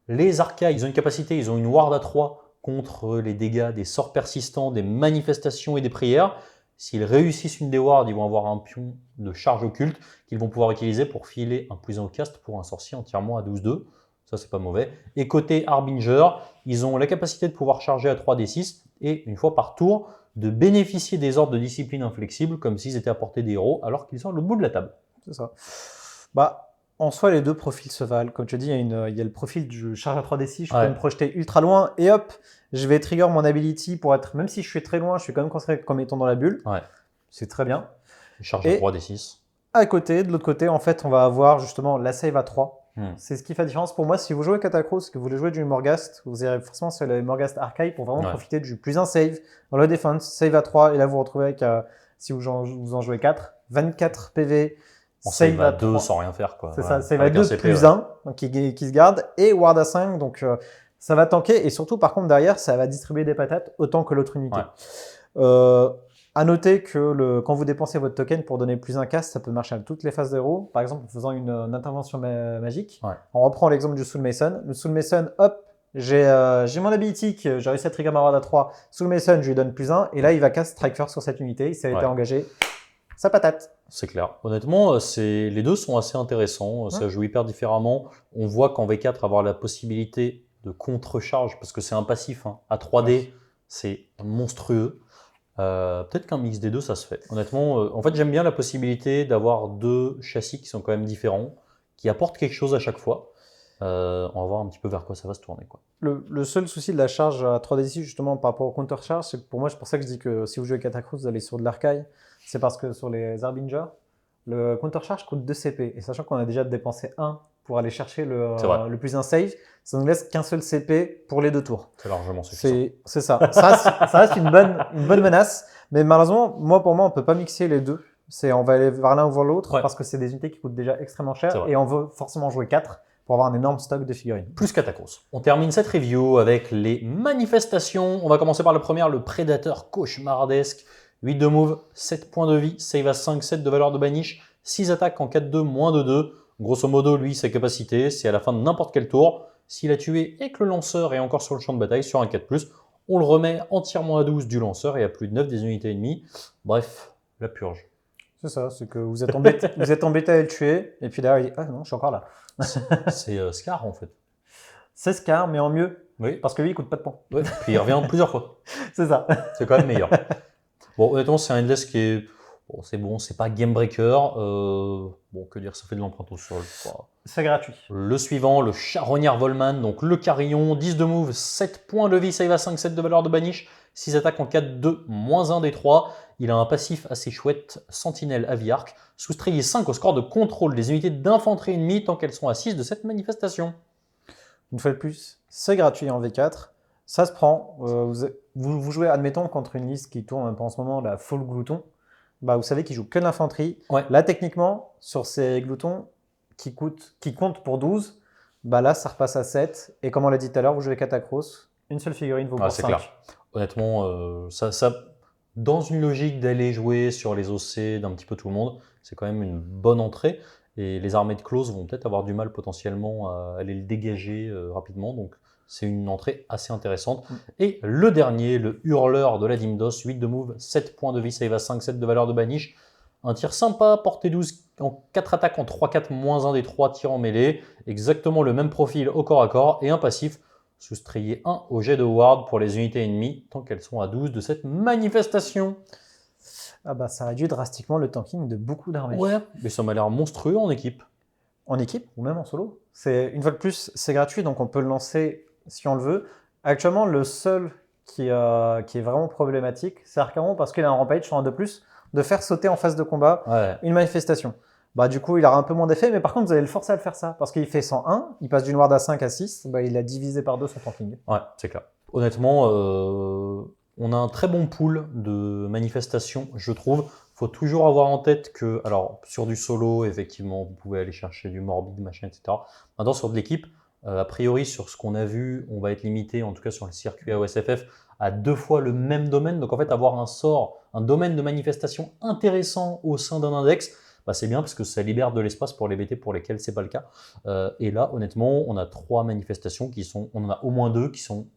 A: Les Archaï, ils ont une capacité, ils ont une ward à 3 contre les dégâts des sorts persistants, des manifestations et des prières. S'ils réussissent une des wards, ils vont avoir un pion de charge occulte qu'ils vont pouvoir utiliser pour filer un plus 1 au cast pour un sorcier entièrement à 12-2. Ça, c'est pas mauvais. Et côté Harbinger, ils ont la capacité de pouvoir charger à 3d6 et une fois par tour, de bénéficier des ordres de discipline inflexible comme s'ils étaient à portée des héros alors qu'ils sont à l'autre bout de la table.
B: C'est ça. Bah, en soi, les deux profils se valent. Comme tu dis, il y a le profil du charge à 3d6, je peux me projeter ultra loin et hop, je vais trigger mon ability pour être, même si je suis très loin, je suis quand même considéré comme étant dans la bulle.
A: Ouais.
B: C'est très bien.
A: Charge à 3d6.
B: À côté, de l'autre côté, en fait, on va avoir justement la save à 3. C'est ce qui fait la différence pour moi. Si vous jouez Catacross, que vous voulez jouer du Morghast, vous irez forcément sur le Morghast Archaï pour vraiment profiter du plus 1 save dans le defense, save à 3, et là vous vous retrouvez avec, si vous en jouez 4, 24 PV,
A: save à 2 sans rien faire, quoi.
B: C'est ça, save à 2 plus 1 donc qui se garde, et ward à 5, donc ça va tanker, et surtout par contre derrière, ça va distribuer des patates autant que l'autre unité. À noter que quand vous dépensez votre token pour donner plus un cast, ça peut marcher à toutes les phases d'héros. Par exemple, en faisant une intervention magique. On reprend l'exemple du Soul Mason. Le Soul Mason, hop, j'ai mon ability, j'ai réussi à trigger ma ward à 3. Soul Mason, je lui donne plus 1. Et là, il va cast Strike First sur cette unité. Il s'est été engagé. Ça patate.
A: C'est clair. Honnêtement, les deux sont assez intéressants. Ça joue hyper différemment. On voit qu'en V4, avoir la possibilité de contre-charge, parce que c'est un passif, à 3D, c'est monstrueux. Peut-être qu'un mix des deux, ça se fait. Honnêtement, en fait, j'aime bien la possibilité d'avoir deux châssis qui sont quand même différents, qui apportent quelque chose à chaque fois. On va voir un petit peu vers quoi ça va se tourner, quoi.
B: Le seul souci de la charge à 3d6, justement, par rapport au counter-charge, c'est que pour moi, c'est pour ça que je dis que si vous jouez Catacross, vous allez sur de l'Archaï. C'est parce que sur les Harbinger, le counter-charge coûte 2 CP. Et sachant qu'on a déjà dépensé 1 pour aller chercher le plus 1 save, ça ne nous laisse qu'un seul CP pour les 2 tours.
A: C'est largement suffisant.
B: C'est ça. Ça reste une bonne menace. Mais malheureusement, pour moi, on ne peut pas mixer les deux. On va aller vers l'un ou vers l'autre parce que c'est des unités qui coûtent déjà extrêmement cher et on veut forcément jouer 4 pour avoir un énorme stock de figurines.
A: Plus Catacross. On termine cette review avec les manifestations. On va commencer par la première, le prédateur cauchemardesque. 8 de move, 7 points de vie, save à 5, 7 de valeur de banish, 6 attaques en 4-2, moins de 2. Grosso modo, lui, sa capacité, c'est à la fin de n'importe quel tour. S'il a tué et que le lanceur est encore sur le champ de bataille, sur un 4+, on le remet entièrement à 12 du lanceur et à plus de 9 des unités ennemies. Bref, la purge.
B: C'est ça, c'est que vous êtes embêté à le tuer, et puis derrière, il dit « Ah non, je suis encore là. »
A: C'est Scar, en fait.
B: C'est Scar, mais en mieux.
A: Oui.
B: Parce que lui, il coûte pas de points.
A: Ouais, puis il revient plusieurs fois.
B: C'est ça.
A: C'est quand même meilleur. Bon, honnêtement, c'est un endless qui est... Bon, c'est bon, c'est pas game breaker. Bon, que dire, ça fait de l'empreinte au sol.
B: C'est gratuit.
A: Le suivant, le charognard Volman, donc le carillon, 10 de move, 7 points de vie, save à 5, 7 de valeur de banish, 6 attaques en 4-2, moins 1 des 3. Il a un passif assez chouette, Sentinelle Aviarch. Soustrayez 5 au score de contrôle des unités d'infanterie ennemie tant qu'elles sont à 6 de cette manifestation.
B: Une fois de plus, c'est gratuit en V4. Ça se prend. Vous jouez, admettons, contre une liste qui tourne un peu en ce moment, la Full Glouton. Bah, vous savez qu'il joue que de l'infanterie. Là, techniquement, sur ces gloutons qui comptent pour 12, bah là, ça repasse à 7. Et comme on l'a dit tout à l'heure, vous jouez Catacross, une seule figurine vaut pour 5. C'est clair.
A: Honnêtement, dans une logique d'aller jouer sur les OC d'un petit peu tout le monde, c'est quand même une bonne entrée. Et les armées de close vont peut-être avoir du mal potentiellement à aller le dégager rapidement. Donc, c'est une entrée assez intéressante. Et le dernier, le hurleur de la Dimdos, 8 de move, 7 points de vie, save à 5, 7 de valeur de banish. Un tir sympa, portée 12, en 4 attaques en 3-4, moins 1 des 3 tirs en mêlée. Exactement le même profil au corps à corps. Et un passif, soustrayez 1 au jet de ward pour les unités ennemies, tant qu'elles sont à 12 de cette manifestation.
B: Ah bah ça réduit drastiquement le tanking de beaucoup d'armées.
A: Ouais, mais ça m'a l'air monstrueux en équipe.
B: En équipe ou même en solo. Une fois de plus, c'est gratuit, donc on peut le lancer si on le veut. Actuellement, le seul qui est vraiment problématique, c'est Archaon parce qu'il a un rampage sur un 2+, de faire sauter en phase de combat une manifestation. Bah, du coup, il aura un peu moins d'effet, mais par contre, vous allez le forcer à le faire ça. Parce qu'il fait 101, il passe d'une ward à 5 à 6, bah, il a divisé par 2 son tanking.
A: Ouais, c'est clair. Honnêtement, On a un très bon pool de manifestations, je trouve. Il faut toujours avoir en tête que, alors sur du solo, effectivement, vous pouvez aller chercher du morbide, machin, etc. Maintenant, sur de l'équipe, a priori, sur ce qu'on a vu, on va être limité, en tout cas sur le circuit AOSFF, à 2 fois le même domaine. Donc en fait, avoir un domaine de manifestation intéressant au sein d'un index, bah, c'est bien parce que ça libère de l'espace pour les BT pour lesquels c'est pas le cas. Et là, honnêtement, on a 3 manifestations on en a au moins 2 qui sont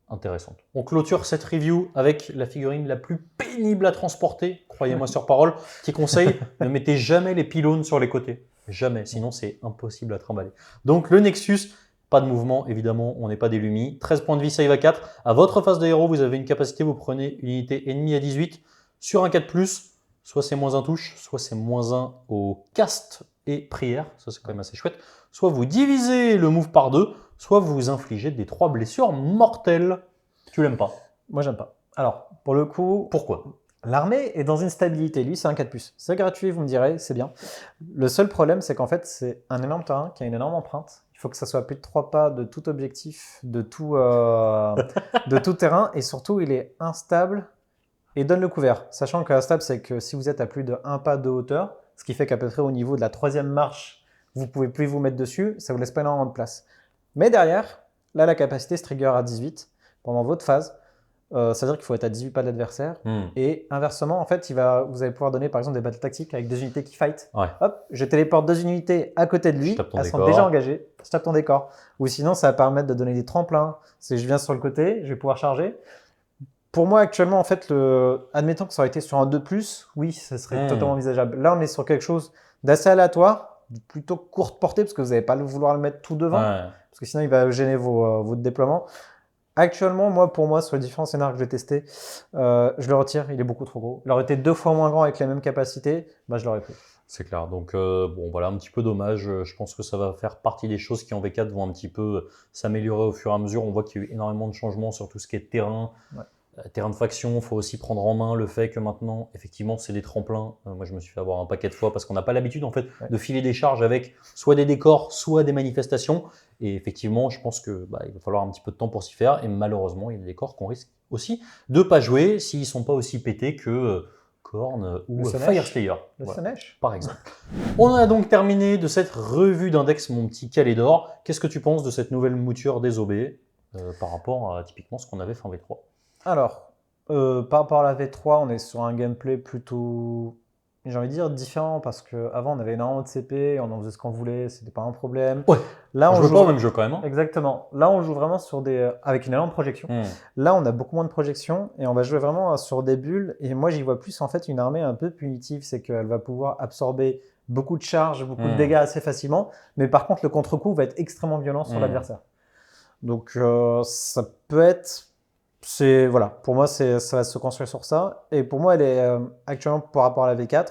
A: intéressantes. On clôture cette review avec la figurine la plus pénible à transporter, croyez-moi sur parole, qui conseille ne mettez jamais les pylônes sur les côtés. Jamais, sinon c'est impossible à trimballer. Donc le Nexus, pas de mouvement, évidemment, on n'est pas des Lumi. 13 points de vie, save à 4. À votre phase de héros, vous avez une capacité, vous prenez une unité ennemie à 18. Sur un 4+, soit c'est -1 touche, soit c'est -1 au cast et prière, ça c'est quand même assez chouette. Soit vous divisez le move par 2, soit vous infligez des 3 blessures mortelles. Tu l'aimes pas?
B: Moi, j'aime pas. Alors, pour le coup,
A: Pourquoi?
B: l'armée est dans une stabilité. Lui, c'est un 4+. C'est gratuit, vous me direz, c'est bien. Le seul problème, c'est qu'en fait, c'est un énorme terrain qui a une énorme empreinte. Il faut que ça soit plus de 3 pas de tout objectif, de tout terrain. Et surtout, il est instable et donne le couvert. Sachant que instable, c'est que si vous êtes à plus de 1 pas de hauteur, ce qui fait qu'à peu près au niveau de la 3e marche, vous pouvez plus vous mettre dessus, ça vous laisse pas énormément de place. Mais derrière, là, la capacité se trigger à 18 pendant votre phase. C'est-à-dire qu'il faut être à 18 pas de l'adversaire. Et inversement, en fait, vous allez pouvoir donner par exemple des battles tactiques avec des unités qui fight.
A: Ouais.
B: Hop, je téléporte 2 unités à côté de lui, elles sont déjà engagées, je tape ton décor. Ou sinon, ça va permettre de donner des tremplins. C'est je viens sur le côté, je vais pouvoir charger. Pour moi, actuellement, en fait, admettons que ça aurait été sur un 2+, oui, ça serait totalement envisageable. Là, on est sur quelque chose d'assez aléatoire, plutôt courte portée, parce que vous n'allez pas vouloir le mettre tout devant, parce que sinon, il va gêner votre déploiement. Actuellement, pour moi, sur les différents scénarios que j'ai testés, je le retire, il est beaucoup trop gros. Il aurait été 2 fois moins grand avec les mêmes capacités, bah, je l'aurais pris.
A: C'est clair. Donc, bon, voilà, un petit peu dommage. Je pense que ça va faire partie des choses qui, en V4, vont un petit peu s'améliorer au fur et à mesure. On voit qu'il y a eu énormément de changements sur tout ce qui est terrain. Terrain de faction, il faut aussi prendre en main le fait que maintenant, effectivement, c'est des tremplins. Moi, je me suis fait avoir un paquet de fois parce qu'on n'a pas l'habitude en fait de filer des charges avec soit des décors, soit des manifestations. Et effectivement, je pense que il va falloir un petit peu de temps pour s'y faire. Et malheureusement, il y a des décors qu'on risque aussi de pas jouer s'ils ne sont pas aussi pétés que Khorne ou Fireslayer.
B: Le Slaanesh,
A: par exemple. On a donc terminé de cette revue d'index, mon petit Calédor. Qu'est-ce que tu penses de cette nouvelle mouture des OB par rapport à typiquement ce qu'on avait fin V3?
B: Alors, par rapport à la V3, on est sur un gameplay plutôt, j'ai envie de dire, différent parce qu'avant, on avait énormément de CP, on en faisait ce qu'on voulait, c'était pas un problème.
A: Ouais,
B: là,
A: on joue pas au même jeu quand même. Hein.
B: Exactement. Là, on joue vraiment avec une énorme projection. Là, on a beaucoup moins de projection et on va jouer vraiment sur des bulles. Et moi, j'y vois plus en fait une armée un peu punitive, c'est qu'elle va pouvoir absorber beaucoup de charges, beaucoup de dégâts assez facilement. Mais par contre, le contre-coup va être extrêmement violent sur l'adversaire. Donc, ça peut être... Voilà, pour moi, ça va se construire sur ça. Et pour moi, elle est actuellement par rapport à la V4.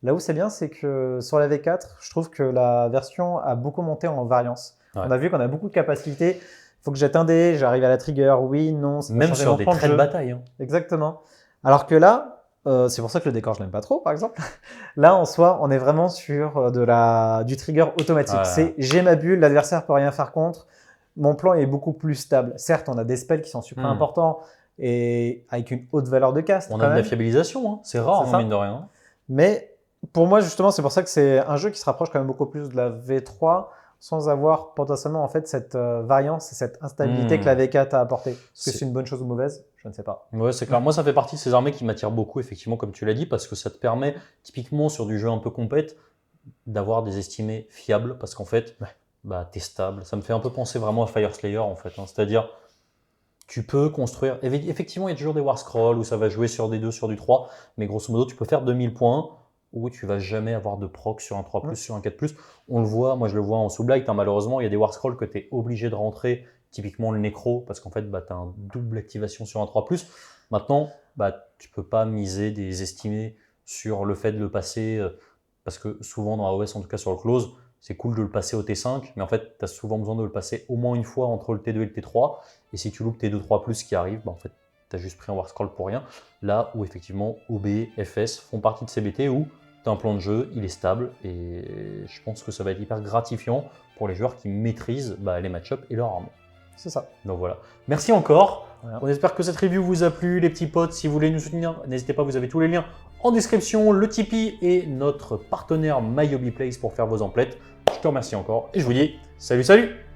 B: Là où c'est bien, c'est que sur la V4, je trouve que la version a beaucoup monté en variance. On a vu qu'on a beaucoup de capacités. Il faut que jette un dé, j'arrive à la trigger, oui, non. Ça
A: même sur des traits de bataille. Hein.
B: Exactement. Alors que là, c'est pour ça que le décor, je l'aime pas trop, par exemple. Là, en soi, on est vraiment sur du trigger automatique. C'est j'ai ma bulle, l'adversaire peut rien faire contre. Mon plan est beaucoup plus stable. Certes, on a des spells qui sont super importants et avec une haute valeur de cast.
A: On a de la fiabilisation, hein. C'est rare, mine de rien.
B: Mais pour moi, justement, c'est pour ça que c'est un jeu qui se rapproche quand même beaucoup plus de la V3 sans avoir potentiellement en fait cette variance et cette instabilité que la V4 a apporté. Est-ce que c'est une bonne chose ou mauvaise? Je ne sais pas.
A: Ouais, c'est clair. Moi, ça fait partie de ces armées qui m'attirent beaucoup, effectivement, comme tu l'as dit, parce que ça te permet, typiquement sur du jeu un peu compète, d'avoir des estimés fiables, parce qu'en fait, t'es stable. Ça me fait un peu penser vraiment à Fireslayer, en fait. Hein. C'est-à-dire, tu peux construire... Effectivement, il y a toujours des War Scrolls où ça va jouer sur des 2, sur du 3, mais grosso modo, tu peux faire 2000 points où tu vas jamais avoir de proc sur un 3+, sur un 4+. On le voit, moi je le vois en sous-blight, hein, malheureusement, il y a des War Scrolls que tu es obligé de rentrer, typiquement le Nécro, parce qu'en fait, tu as une double activation sur un 3+. Maintenant, tu peux pas miser des estimés sur le fait de le passer, parce que souvent dans AOS, en tout cas sur le close, c'est cool de le passer au T5, mais en fait, tu as souvent besoin de le passer au moins une fois entre le T2 et le T3, et si tu loupes tes 2-3+ qui arrivent, en fait, tu as juste pris un War Scroll pour rien. Là où effectivement, OB, FS font partie de ces BT où tu as un plan de jeu, il est stable, et je pense que ça va être hyper gratifiant pour les joueurs qui maîtrisent les match-ups et leur arme.
B: C'est ça.
A: Donc voilà. Merci encore.
B: Voilà.
A: On espère que cette review vous a plu. Les petits potes, si vous voulez nous soutenir, n'hésitez pas, vous avez tous les liens en description, le Tipeee et notre partenaire MyHobbyPlace pour faire vos emplettes. Je te remercie encore et je vous dis salut, salut!